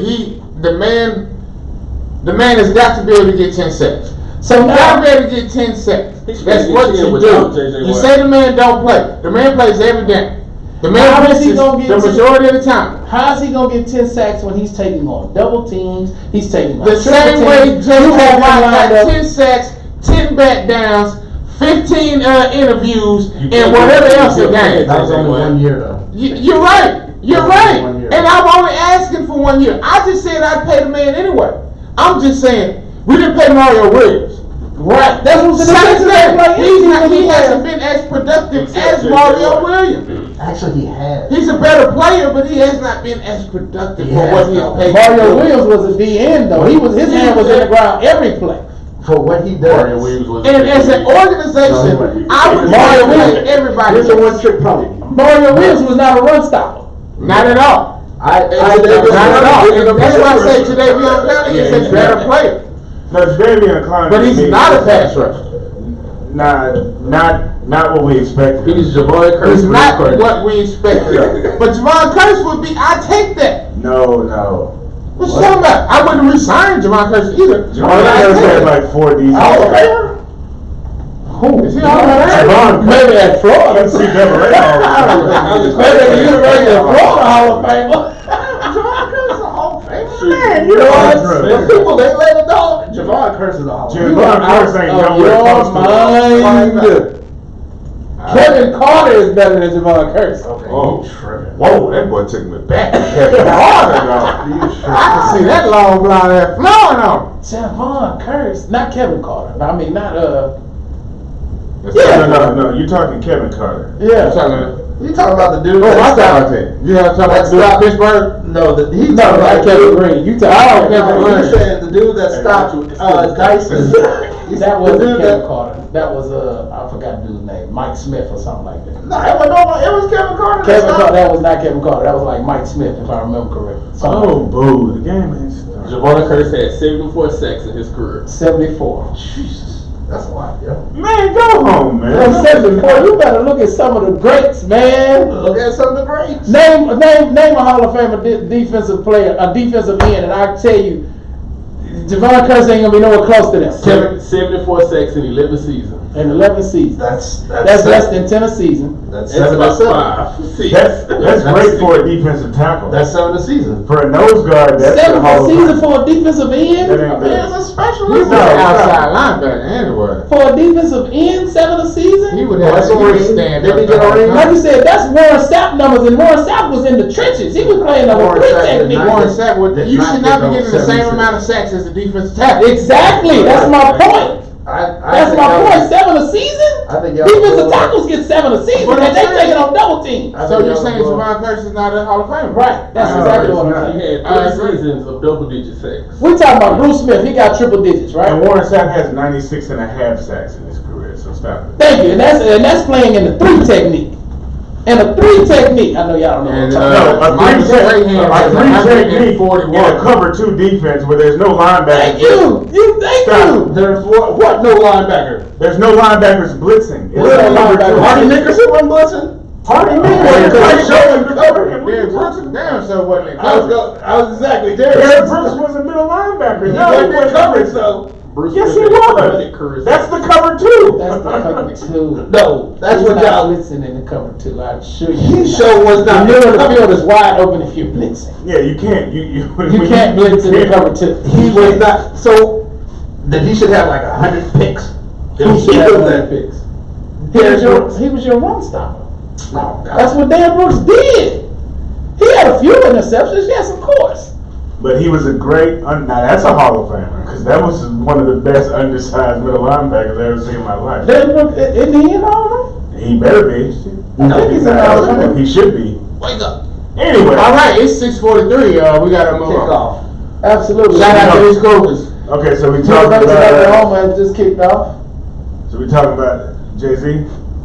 the man has got to be able to get 10 sacks. So You gotta now, be able to get 10 sacks. He should That's get what 10 you without do. JJ You Watt. say the man don't play. The man plays every game. The How man is he misses gonna get the 10? majority of the time. how is he gonna get 10 sacks when he's taking on double teams? He's taking on The triple same teams. way You J.J. have him Watt lined got up. 10 sacks, 10 back downs, 15 interviews, You and can't whatever do- else you a can't game. That was only 1 year though. You're right. You're That's right. 1 year. And I'm only asking for 1 year. I just said I'd pay the man anyway. I'm just saying we didn't pay Mario Williams. Right. That's what Same thing. He he hasn't been as productive as Mario Williams. Actually, he has. He's a better player, but he has not been as productive for what he is paid. Mario Williams was a DN though. His hand was in the ground every play. For what he Mario does. Williams was. And as an organization, I would Mario pay Williams. everybody. Here's a one-trick pony. Mario Williams was not a run stopper. Not at all. I Not at all. And that's why I say Jadeveon Clowney is a better player. No, Jadeveon Clowney. But he's not a pass rusher. Not what we expected. He's Javon Curse. It's not what we expected of him. But Javon Curse would be, I take that. No. What you talking about? I wouldn't resign Javon Curse either. Javon Curse had like 4 decent. Hall of Famer? Who? Is he Hall of Famer? Javon Maybe at Florida. NCAA. Maybe at the University of Florida Hall of Famer. Javon Curse is a Hall of Famer. Man, you know what? Javon The people they let it dog. Javon Curse is a hall. Javon Curse ain't nowhere close to Your mind. Kevin Carter is better than Javon Curse. Oh, tripping. whoa, that boy took me back. Kevin Carter, though. I can see that long blonde hair flowing on. Javon Curse, not Kevin Carter. I mean, not No. You're talking Kevin Carter. yeah. You talking about the dude? Oh, that I stopped- thought that. You know what I'm That's talking about? not- Pittsburgh? No, he No, talking not about Kevin Green. You talking Oh, about Kevin No, Green. he said the dude that stopped Dyson. That wasn't Kevin Carter. That was I forgot the dude's name, Mike Smith or something like that. No, it was Kevin Carter. Kevin Carter. That was not Kevin Carter. That was like Mike Smith, if I remember correctly. Oh, boo! The game is. Javon Curtis had 74 sacks in his career. 74. Jesus, that's a lot, yo. Man, go home, man. Well, 74. You better look at some of the greats, man. Look at some of the greats. Name a Hall of Famer defensive player, a defensive end, and I tell you, Javon Curtis ain't gonna be nowhere close to that. 74 sacks in 11 seasons. In 11 seasons. That's less than 10 a season. That's That's 7 about to 7. 5. That's great for a defensive tackle. That's 7 a season. For a nose guard, that's 7 the Hall a of season Fame. for a defensive end? That ain't bad. It's a special. He's He's an not outside linebacker anyway. For a defensive end, 7 a season? He would have That's to what we- stand did up. he get a ring? Like you said, that's Warren Sapp numbers, and Warren Sapp was in the trenches. He was playing number Warren 3 Sapp did technique. not Warren Sapp would. Did You not should not get be those getting the same 76. amount of sacks as a defensive tackle. Exactly, that's my point. That's my point. 7 a season? I think y'all Defensive will- tackles get 7 a season, But and I'm they saying- taking on double teams. So you're saying Javon Curtis is not a Hall of Famer? Right, that's No, exactly it's what I'm not. saying. He had I 3 agree. seasons of double-digit sacks. We talking about Bruce Smith. He got triple digits, right? And Warren Sapp has 96 and a half sacks in his career, so stop it. Thank you. And that's playing in the 3 technique. And a 3 technique. I know y'all don't know what I'm And, talking about. No, a Michael three Strahan has technique 141. in a cover 2 defense where there's no linebacker. Thank you. Thank you. There's what? No linebacker. There's no linebackers blitzing. It's Where's a the cover linebacker? two. Hardy Nickerson wasn't blitzing. Hardy Nickerson. Derek Derek Brooks Brooks covered him. Derek Brooks is damn so wasn't in I was coverage. exactly Derek there. Brooks was a middle linebacker. He No, wasn't he wasn't covered, blitzing. so. Bruce Yes, he Smith had was. 3 career That's sacks. the cover 2. That's the cover 2. No, that's He's what not y'all. blitzing in the cover 2. I assure you. He sure was The not. middle of the field is wide open if you're blitzing. Yeah, you can't. You You can't blitz in the cover 2. He was not. So then he should have like 100 picks. He If he should have was that that. picks. Derek Brooks. He was your run stopper. Oh, God. That's what Dan Brooks did. He had a few interceptions, yes, of course. But he was a great. Now that's a Hall of Famer because that was one of the best undersized middle linebackers I've ever seen in my life. Dan Brooks, isn't he in all of them? He better be. No, If he's not, a Hall of Famer. he should be. Wake up. Anyway. All right, it's 6:43. We gotta move Kick on. off. Absolutely. Shout out to these Cougars. Okay, so we talking University of about. Oklahoma has just kicked off. So we talking about Jay-Z.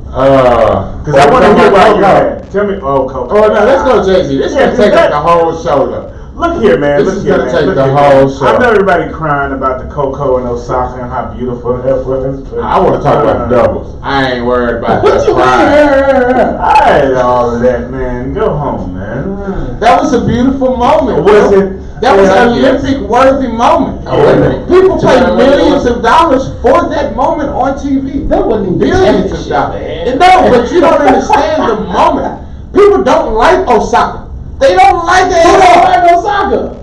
Because Well, I want to we're hear talking about about your Coco. man. Tell me. Oh, Coco. Oh no, let's go Jay-Z. This is Yeah, gonna take that- up the whole show though. Look here, man. This Look is here, gonna man. take Look the here, whole man. show. I know everybody crying about the Coco and Osaka and how beautiful that was. But I want to talk about the doubles. I ain't worried about What that you pride. mean? I had all of that, man. Go home, man. That was a beautiful moment. Was bro. it? That was Yeah, an yes. Olympic-worthy moment. Yeah. People pay Yeah, millions of dollars for that moment on TV. That wasn't even Billions of championship, dollars. man. No, but you don't understand the moment. People don't like Osaka. They don't like it Who at don't all. like Osaka?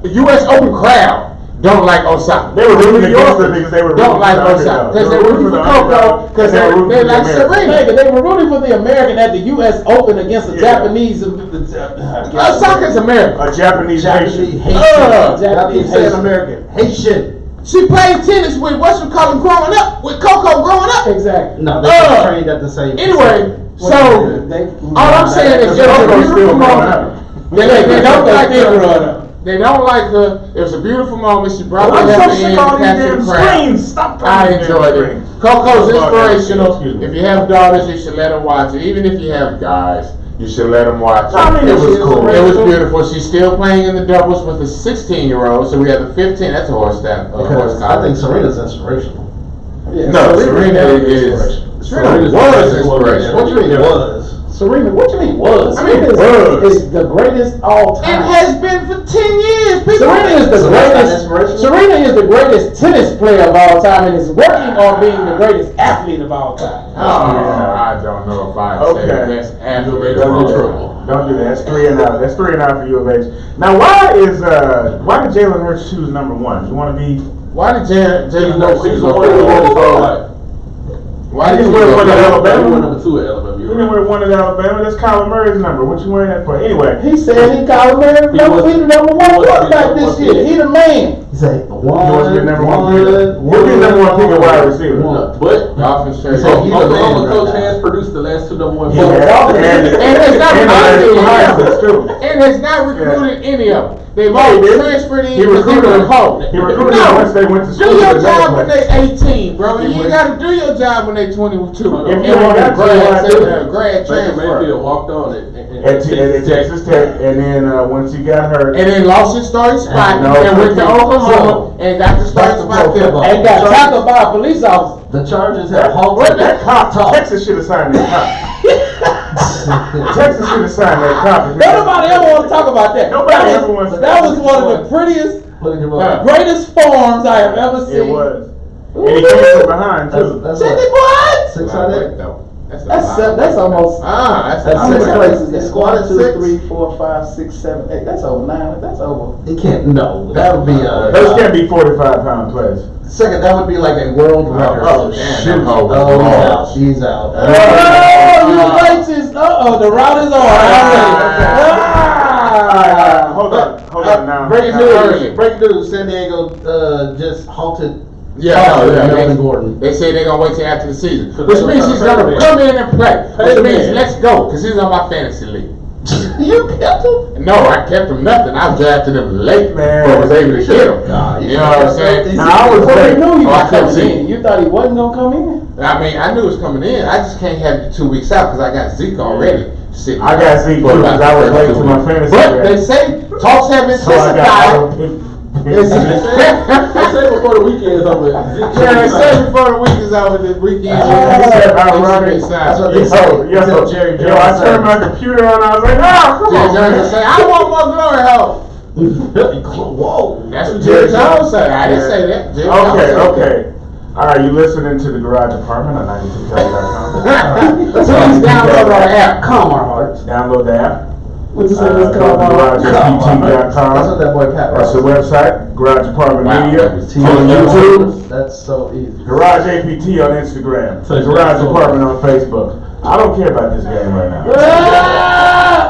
The U.S. Open crowd don't like Osaka. They were rooting New against her Yorkers because they were don't rooting like for the Osaka underdog. because they were rooting for Coco because They were rooting they for the like American. Serena. Nigga, they were rooting for the American at the U.S. Open against the Yeah. Japanese. Osaka's American. A Japanese Japanese Haitian. Haitian. Ugh. Y'all keep saying Haitian. American. Haitian. She played tennis with what's her color growing up, with Coco growing up. Exactly. No, they Ugh. trained at the same. Anyway, so all I'm saying is Because it was a Coco's still beautiful growing moment. up. They don't like still growing her. up. They don't like her. It was a beautiful moment. She brought I'm the so left sick in, of all these captured damn the crowd. screens. Stop I playing these damn enjoyed it. screens. Coco's Oh, inspirational. excuse me. If you have daughters, you should let them watch it. Even if you have guys, you should let them watch it. I mean, it she was is cool. It was original. beautiful. She's still playing in the doubles with a 16-year-old. So we have the 15. That's a horse stat. Because I think Serena's inspirational. Yeah, No, Serena is. is. Serena was inspirational. What you mean it was? Serena, what you mean was? I mean, Serena was. is the greatest all It time. has been for 10 years. People Serena is the So that's not greatest. inspirational? Serena is the greatest tennis player of all time, and is working on being the greatest athlete of all time. Oh, I don't know if I say Okay. the best athlete of Don't all do time. that. Don't do that. That's 3 and out. That's 3 and out for U of H. Now, why did Jalen Hurts choose number 1? You want to be? Why did Jalen Hurts He's choose the number one who one? won. Why did He's you wearing go one of for Alabama. He won number 2 at Alabama. You You're didn't right. wear 1 at Alabama. That's Kyler Murray's number. What you wearing that for? Anyway. He said he called Mary He number was- be the number one he was the quarterback number this one year. pick. He the man. He said He wants to be the number 1 pick. He'll be the number 1 pick at wide receiver. But Dolphins straight So up. he's the man Oklahoma right coach now. has produced the last 2 number 1 Yeah. picks. And it's not And recruited the any of Heisman's them. too. And it's not recruited any of them. They've Yeah, he all did. transferred in He because they recruited were them. cold. He recruited them once they went to school. Do your to another job when place. they 18, bro. He And you went- got to do your job when they 22. If you And ain't want got a to, why grad, do say it? a grad Baker transfer. Mayfield walked on it. At Texas Tech, and then once he got hurt, And then lost his starting spot No. and went to Oklahoma So, and got the starting back to spot pro there. football. And got tackled by a police officer. The Chargers that, have halted that cop, talk. Texas should have signed that cop. Texas should have signed that cop. Nobody ever want to talk about that. Nobody ever wants to- That was one of the prettiest, Look at your boy. greatest forms I have ever seen. It was. And he came from behind too. That's Sydney what? Boyd! 600? That's almost. That's That's How many six places? They That's squatted 1, 2, six. 3, 4, 5, 6, 7, 8. That's over 9. That's over. He can't. No, that would be Those can't be 45-pound players. second. That would be like a world record. oh, damn, Shoot. that hoe was Oh, long. he's out. He's out. Oh, you racist! The route is on. Hold on now. Breaking Early. news. Breaking news. San Diego just halted. Melvin Melvin Gordon. They say they're gonna wait till after the season, So which they means don't he's pay gonna the come in and play. Pay Which the means man. let's go, because he's on my fantasy league. You kept him? No, I kept him nothing. I drafted him late, Man. but was able to get him. Nah, You know what I'm saying? Nah, I was Well, late. you knew he Oh, I was couldn't coming see. in. You thought he wasn't gonna come in. I mean, I knew it was coming in. I just can't have the 2 weeks out because I got Zeke already sitting. I got Zeke for too, about 'cause I was the late first to 2 my weeks. fantasy But draft. they say talks have So I intensified. got. They say before the weekend is over. Yeah, they say before the week is over, the weekend. Ironic. That's what they say. Until Jerry Yo, I Jones turned my computer on. I was like, oh, come Jerry on, Jones man. will say, I want more glory hole. Whoa. That's what Jerry Jones said. I didn't say that. Jerry Jones Okay, said that. okay. All right, you listening to the Garage Apartment on 92.com. Please download our app. Calm our hearts. Download the app. What's this Go to called? That's what GarageAPT.com. that boy Pat That's the Ross. website. Garage Apartment Wow, Media. that was On terrible. YouTube. That's so easy. Garage APT on Instagram. So it's Garage not- Apartment on Facebook. I don't care about this game right now.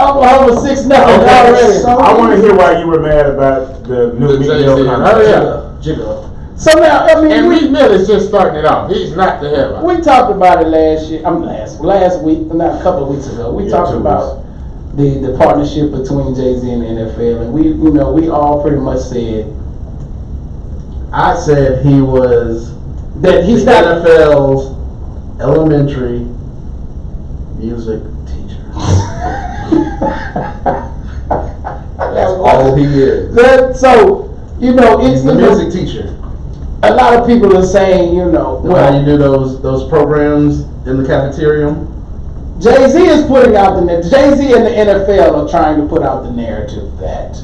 Oklahoma 6-0 already. I want to hear why you were mad about the new The Meek Jay-Z. Mill contract. Oh, yeah. Jiggle. So now, I mean, And we Meek Mill is just starting it off. He's not the headline. we talked about it last year. Last week, not a couple of weeks ago. We Yeah, talked 2 about the partnership between Jay-Z and the NFL, and we all pretty much said I said he was that he's the not. NFL's elementary music teacher. That's all he is. So it's He's the music teacher. a lot of people are saying, You know how you do those programs in the cafeteria? Jay-Z is putting out Jay-Z and the NFL are trying to put out the narrative that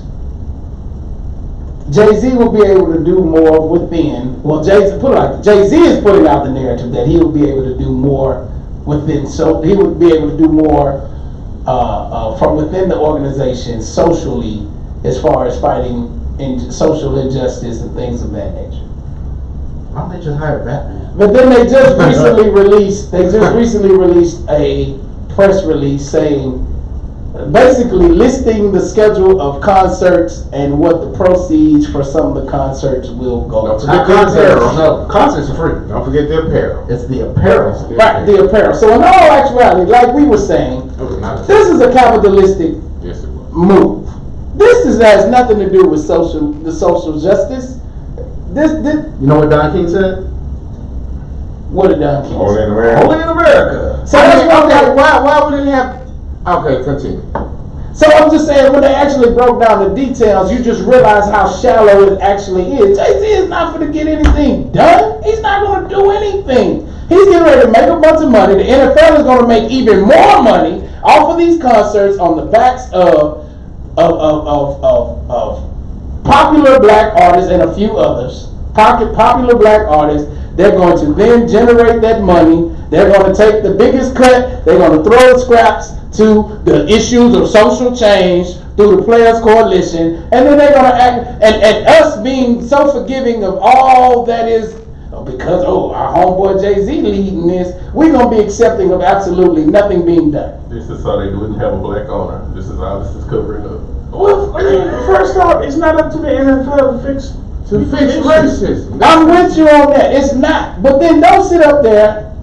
Jay-Z will be able to do more within. Well, Jay-Z is putting out the narrative that he will be able to do more within. So he would be able to do more from within the organization socially, as far as fighting social injustice and things of that nature. Why don't they just hire Batman? But then they just recently released a press release saying, basically listing the schedule of concerts and what the proceeds for some of the concerts will go Don't to. forget the Concerts, apparel. no, concerts are free. Don't forget the apparel. It's the apparel. Right, the apparel. So in all actuality, like we were saying, That was not a- this is a capitalistic Yes, it was. move. This has nothing to do with social justice. This You know what Don King said? what did Don King Only say? in America. Only in America. So I that's mean, why I'm okay, like, why would it have? Okay, continue. so I'm just saying, when they actually broke down the details, you just realize how shallow it actually is. Jay-Z is not going to get anything done. He's not going to do anything. He's getting ready to make a bunch of money. The NFL is going to make even more money off of these concerts on the backs of popular black artists and a few others. Popular black artists. They're going to then generate that money. They're going to take the biggest cut. They're going to throw scraps to the issues of social change through the Players Coalition, and then they're going to act. And us being so forgiving of all that is, because our homeboy Jay-Z leading this, we're going to be accepting of absolutely nothing being done. This is so they wouldn't have a black owner. This is all this is covering up. Well, first off, it's not up to the NFL to fix racism. I'm with you on that. It's not. But then don't sit up there.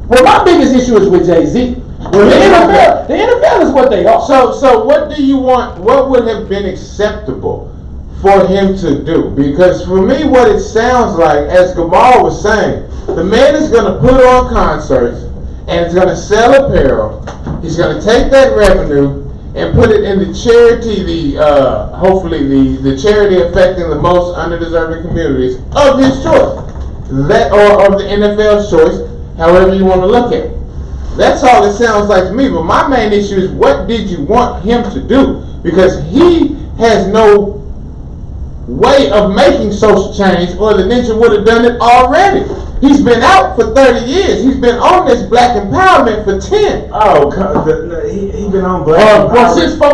Well, my biggest issue is with Jay-Z. Well, the NFL is what they are. So what do you want? What would have been acceptable for him to do? Because for me, what it sounds like, as Gamal was saying, the man is going to put on concerts and is going to sell apparel. He's going to take that revenue and put it in the charity, hopefully the charity affecting the most underdeserving communities of his choice, that or of the NFL's choice, however you want to look at it. That's all it sounds like to me. But my main issue is, what did you want him to do? Because he has no way of making social change, or the ninja would have done it already. He's been out for 30 years. He's been on this black empowerment for 10. Oh, he been on black empowerment. Well, since He's been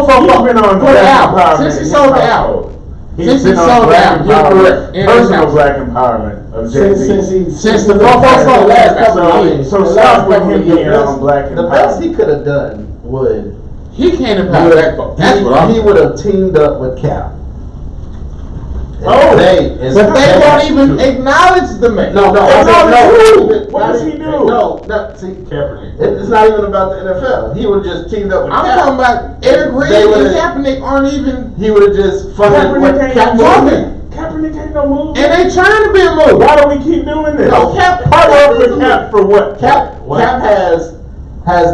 on for the black album. empowerment. Since he sold the album. He's Since he been on sold the black album. You're correct. empowerment. Personal black empowerment of Jay-Z. Since the last couple of So, years. so stop with him being on black The best empowerment. he could have done would he can't empower black folks. That's what I'm he would have teamed up with Cap. Oh, but they won't even acknowledge the man. No. What does he do? No, see, Kaepernick. it's not even about the NFL. He would have just teamed up with I'm Cap. talking about Eric Reed They and would've- Kaepernick aren't even, He would have just funded what Kaepernick Cap ain't wanted. moving. Kaepernick ain't no move. and they trying to be a move. Why do we keep doing this? No, Cap- Partner up with Cap for what? Cap has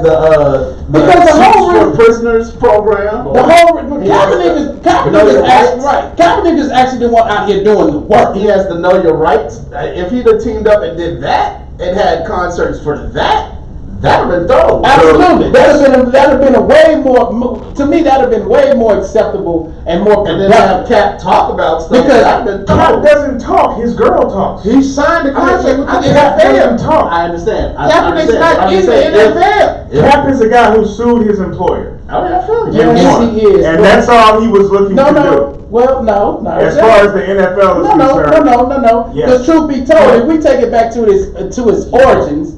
the Because the whole Suits for re- Prisoners program. The whole Kaepernick is actually right. Kaepernick is actually the one out here doing the work. He has to know your rights. If he'd have teamed up and did that and had concerts for that, that'd have been dope. Absolutely, that'd have been a way more. To me, that'd have been way more acceptable and more And then have productive. Cap talk about stuff. Because that'd have been Cap dope. doesn't talk. His girl talks. He signed a contract with the Cap doesn't NFL. talk. I understand. Kaepernick's not in the NFL. Cap is a guy who sued his employer. I mean, I feel you. And Yes, won. he is. And that's all he was looking No, to no. do. Well, no. As far as the NFL is concerned. No. Yeah. Because truth be told, if we take it back to its origins,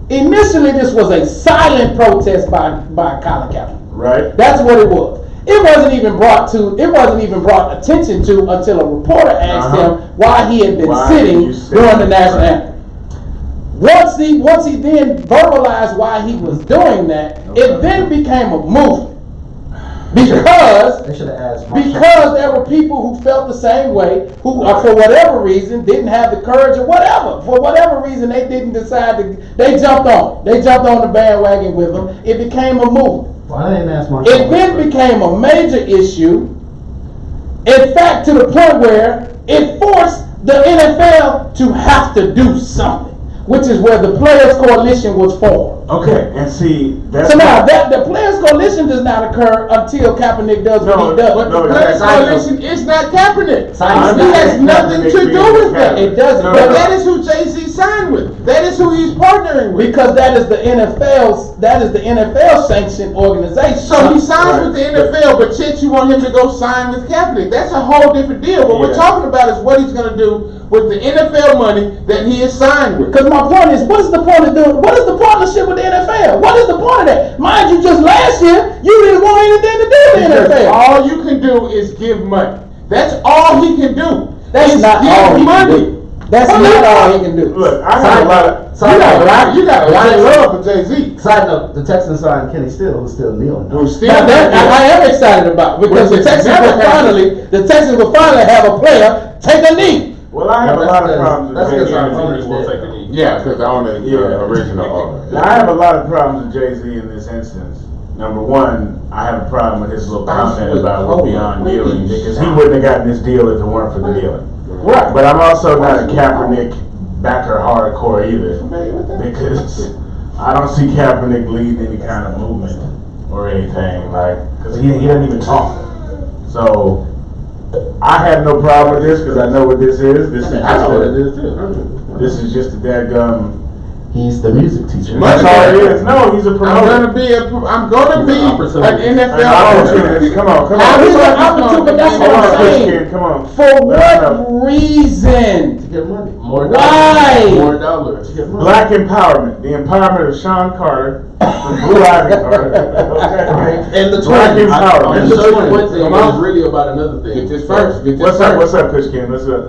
initially this was a silent protest by Colin Kaepernick. Right? That's what it was. It wasn't even brought attention to until a reporter asked him why he had been Why sitting you sitting? during the national Right. anthem. Once he then verbalized why he was doing that, it then became a movement. Because They should have asked. because there were people who felt the same way, who for whatever reason didn't have the courage or whatever. For whatever reason they didn't decide to, they jumped on. They jumped on the bandwagon with them. It became a movement. Why didn't they ask Marshall? It then became a major issue. In fact, to the point where it forced the NFL to have to do something, which is where the Players Coalition was formed. Okay, and see, that's So now that the Players Coalition does not occur until Kaepernick does what he does. But No, the Players that's- Coalition is not Kaepernick. Science He has Kaepernick nothing to being do with that. Kaepernick. It doesn't. No, But no. that is who Jay-Z signed with. That is who he's partnering with. Because that is the NFL sanctioned organization. So he signs Right. with the NFL, but yet you want him to go sign with Kaepernick. That's a whole different deal. What we're Yeah. talking about is what he's going to do with the NFL money that he is signed with. Because my point is, what is the point of doing? What is the partnership with the NFL? What is the point of that? Mind you, just last year you didn't want anything to do with the Because NFL. all you can do is give money. That's all he can do. That's is not give all he money. can do. That's Well, not look, all he can do. Look, I have a lot of. You got a lot of love for Jay-Z. Side note: the Texans signed Kenny Steele, who's still kneeling. Who's still Now that I am excited about because Which the is Texans never will finally have a player take a knee. Well, I have a lot of problems That's with because Jay-Z. our owners Won't did. take a knee. Yeah, because I own the original owner. Now, I have a lot of problems with Jay-Z in this instance. Number one, I have a problem with his little comment about what beyond dealing, because he wouldn't have gotten this deal if it weren't for the dealing. Right. But I'm also not a Kaepernick backer hardcore either, because I don't see Kaepernick leading any kind of movement or anything, like, because he doesn't even talk. So I have no problem with this because I know what this is. This is I know what it just is too. this is just a dadgum. He's the music teacher. That's all it is. No, he's a I'm promoter. gonna be an NFL owner. Come on. He's an opportunity, but that's what I'm saying. Come on. For Let him what reason? To get money. More Why? More dollars. To get money. Black empowerment. The empowerment of Sean Carter, the Blue Ivy Carter. Okay. And the Black twins. empowerment. And the Show you twins. one thing, Come but on. it's really about another thing. Get this first. Get this What's up? first. What's up, Coach Ken? Let's go.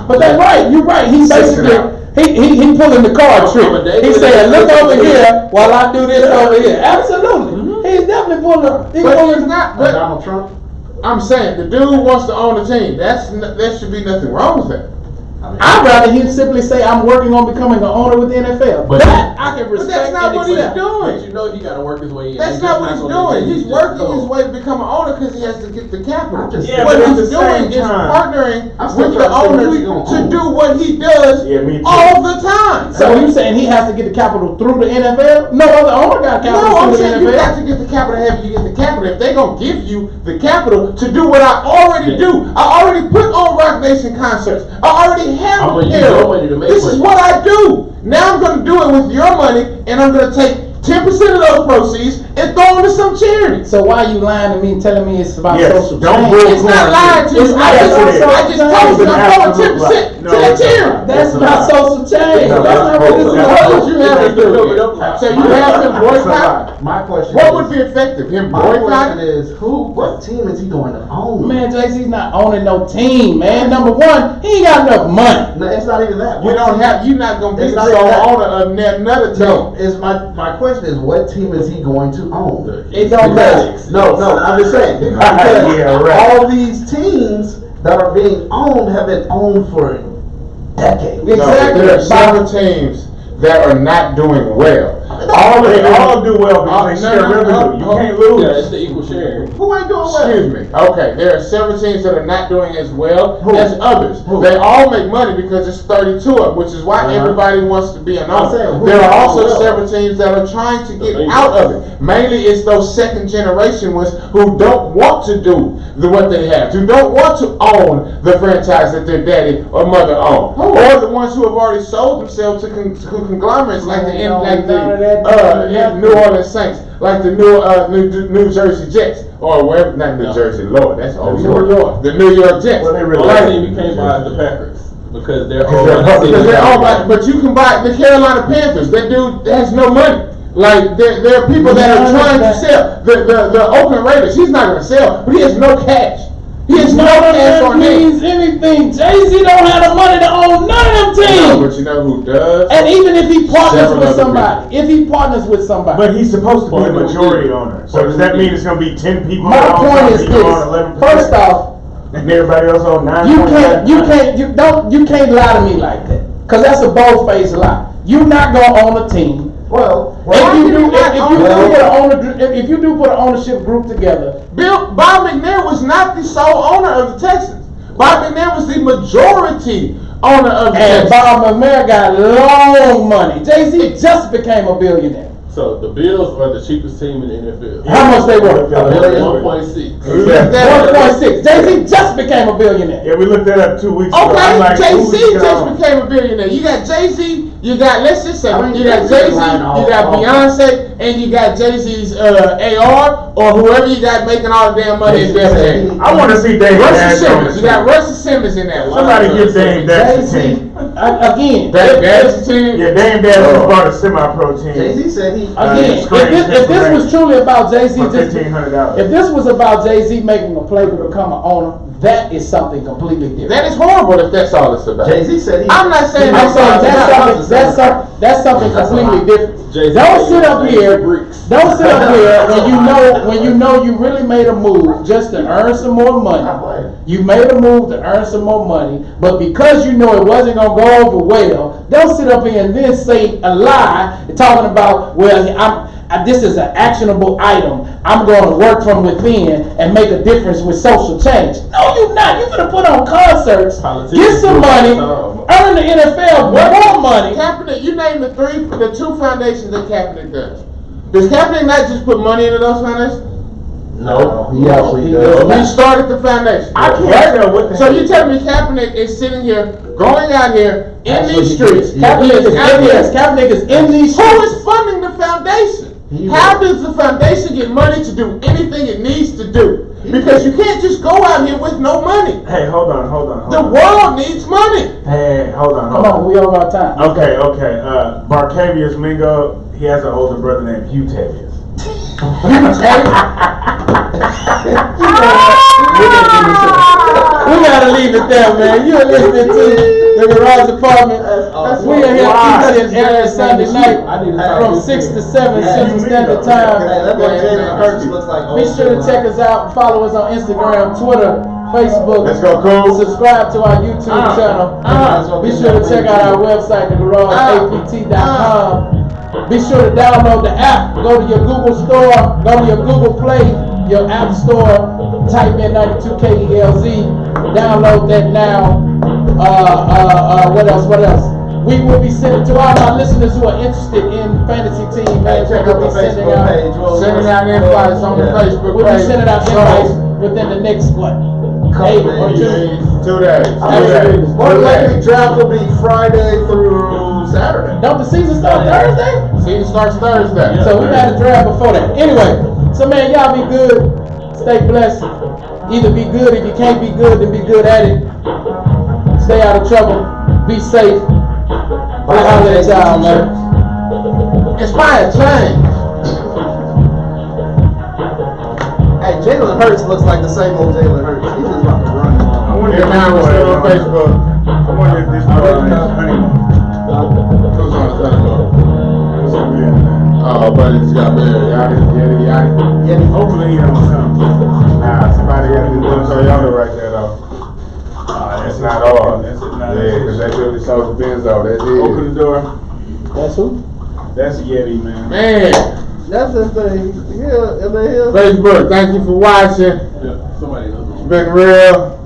But that's right. You're right. He basically he pulling the card trick. He saying, "Look over here while I do this over here." Absolutely. He's definitely pulling. He's But pulling. he's not. Like But Donald Trump. I'm saying the dude wants to own the team. There should be nothing wrong with that. I'd rather him simply say, I'm working on becoming an owner with the NFL. But that I can respect. But that's not and what he's accept. But doing. you know he got to work his way in. That's He's not just what he's gonna doing. do it. He's just working go. his way to become an owner because he has to get the capital. Yeah, What but at he's the doing same is time- partnering I'm still with the trying to see owners who's gonna to own. do what he does Yeah, me too. all the time. So you saying he has to get the capital through the NFL? No other owner got capital No, I'm through saying the you NFL. got to get the capital. Have you get the capital? If they gonna give you the capital to do what I already do, I already put on Rock Nation concerts. I already have I'm gonna use apparel. your money to make This is money. what I do. Now I'm gonna do it with your money, and I'm gonna take 10% of those proceeds and throw them to some charity. So why you lying to me, telling me it's about Yes, social don't change? bull It's not lying to you. It's I just absolute told you I'm It's throwing an absolute 10% lie. to No, that it's not. charity. That's That's not not- social change. No, That's not what this is that's- What about. would you have to do? So you have to boycott? My question What is, would be effective? Him my question boycotting? is, what team is he going to own? Man, Jay-Z's not owning no team, man. Number one, he ain't got enough money. No, it's not even that. You don't have. You're not gonna be It's the not sole even that. owner of another team. No, is my question is, what team is he going to own? It don't matter. Because, no, I'm just saying. Because Yeah, right. all these teams that are being owned have been owned for decades. No, Exactly. there are several teams that are not doing well. All do well because they No, share no, no, revenue. You no. can't lose. Yeah, it's the equal sharing. Who ain't doing well? Excuse me. Okay, there are several teams that are not doing as well Who? as others. Who? They all make money because it's 32 of them, which is why Uh-huh. everybody wants to be an I'm owner. saying, who There are doing also well? several teams that are trying to get Bengals. out of it. Mainly, it's those second generation ones who don't want to do what they have, who don't want to own the franchise that their daddy or mother owned, Who? or the ones who have already sold themselves to conglomerates like Man, none of the New Orleans Saints, like the New Jersey Jets, or wherever, not New Jersey, Lord, that's old New York. York. The New York Jets. Well, they The really only Right. team you can't buy is the Packers because they're Because owned they're by the Because city. they're all black, but you can buy the Carolina Panthers. That dude has no money. Like there are people that are trying to sell. The Oakland Raiders, he's not going to sell, but he has no cash. He has no None of cash that on him. means anything. Jay-Z don't have the money to own none of them No, teams. but you know who does? And even if he partners Several with other somebody, if he partners with somebody. But he's supposed to be the Partner with majority you. owner. So does that mean it's going to be 10 people My that own point is something, you own this. 11%? First off, And everybody else on 9%? you can't lie to me like that. Cause that's a bold-faced lie. You're not gonna own a team. Well, If you do, not own if you do put an ownership group together, Bob McNair was not the sole owner of the Texans. Bob McNair was the majority owner of the and Texans. Bob McNair got long money. Jay-Z just became a billionaire. So the Bills are the cheapest team in the NFL. How much they worth? billion. 1.6. Yeah. 1.6. Jay-Z just became a billionaire. Yeah, we looked that up 2 weeks ago. Okay, I'm like, who's Jay-Z he just gonna- became a billionaire. You got Jay-Z, you got, let's just say, I mean, you got Jay-Z Jay-Z, line all- you got all- Beyonce, and you got Jay-Z's AR, or whoever you got making all the damn money in Jay-Z said their he- I want to see Dame Russell Dash on Simmons, this you got team. Russell Simmons in that one. Somebody give Dame Dash a Jay-Z, team. again, That's the team. Yeah, Dame Dash just bought a semi-pro team. Jay-Z said he. again, Screen if this was truly about Jay-Z, for just, $1,500. if this was about Jay-Z making a play to become an owner, that is something completely different. That is horrible if that's all it's about. Jay-Z said he. I'm not saying I'm saying that's that's something completely different. Jay-Z Don't sit up Jay-Z here. bricks. Don't sit up here when you know you really made a move just to earn some more money. You made a move to earn some more money, but because you know it wasn't gonna go over well, don't sit up here and then say a lie talking about, well, this is an actionable item. I'm going to work from within and make a difference with social change. No, you're not. You're gonna put on concerts, Politicians get some do money, it all the earn the NFL more money. Kaepernick, you name the two foundations that Kaepernick does. Does Kaepernick not just put money into those foundations? No, he actually does. He started the foundation. I can't tell what the So you tell me Kaepernick is sitting here, going out here in Actually, these he streets. did. Kaepernick is out in here. this. Kaepernick is in these Who streets. is funding the foundation? He How was. does the foundation get money to do anything it needs to do? Because you can't just go out here with no money. Hey, hold on. The world needs money. Hey, hold on. Come on, we over our time. Okay. Barcavius Mingo, he has an older brother named Hugh Tavius. We're gonna get into it. We gotta leave it there, man. You're listening to the Garage Apartment. awesome. We are here Why? each and every Sunday night I need to talk from to 6 you. to 7 Yeah, Central you Standard need to- Time. Hey, that boy Jalen Hurts looks like Be old sure to school. check us out. Follow us on Instagram, Twitter, Facebook. Let's go, Cole. Subscribe to our YouTube channel. Be sure to check out our website, thegarageapt.com. Be sure to download the app. Go to your Google Store, go to your Google Play, your App Store. Type in 92KELZ. Download that now. What else? We will be sending to all our listeners who are interested in fantasy team, man. Check out the Facebook page. Sending out invites on the Facebook We'll be page. sending out invites within the next what? Eight or two. 2 days. Absolutely. More than likely, draft will be Friday through Saturday. Don't the season start Thursday? Season starts Thursday. So we got a draft before that. Anyway, so man, y'all be good. Stay blessed. Either be good. If you can't be good, then be good at it. Stay out of trouble. Be safe. We'll holler at y'all, man. Inspired change. Hey, Jalen Hurts looks like the same old Jalen Hurts. He's just about to run. I wonder Every time we're still on Facebook. I wonder if this boy is honeymoon. Who's on the telephone? What's up, man? Oh, buddy just got married. Yada. Yeah, Hopefully he don't come. Nah, somebody got this little Toyota right there though. That's not ours. That's it. Yeah, because they really sold the Benz though. That's Open it. the door. That's who? That's Yeti, man. Man, that's the thing. Yeah, Facebook, thank you for watching. Yeah, somebody else. It's been real.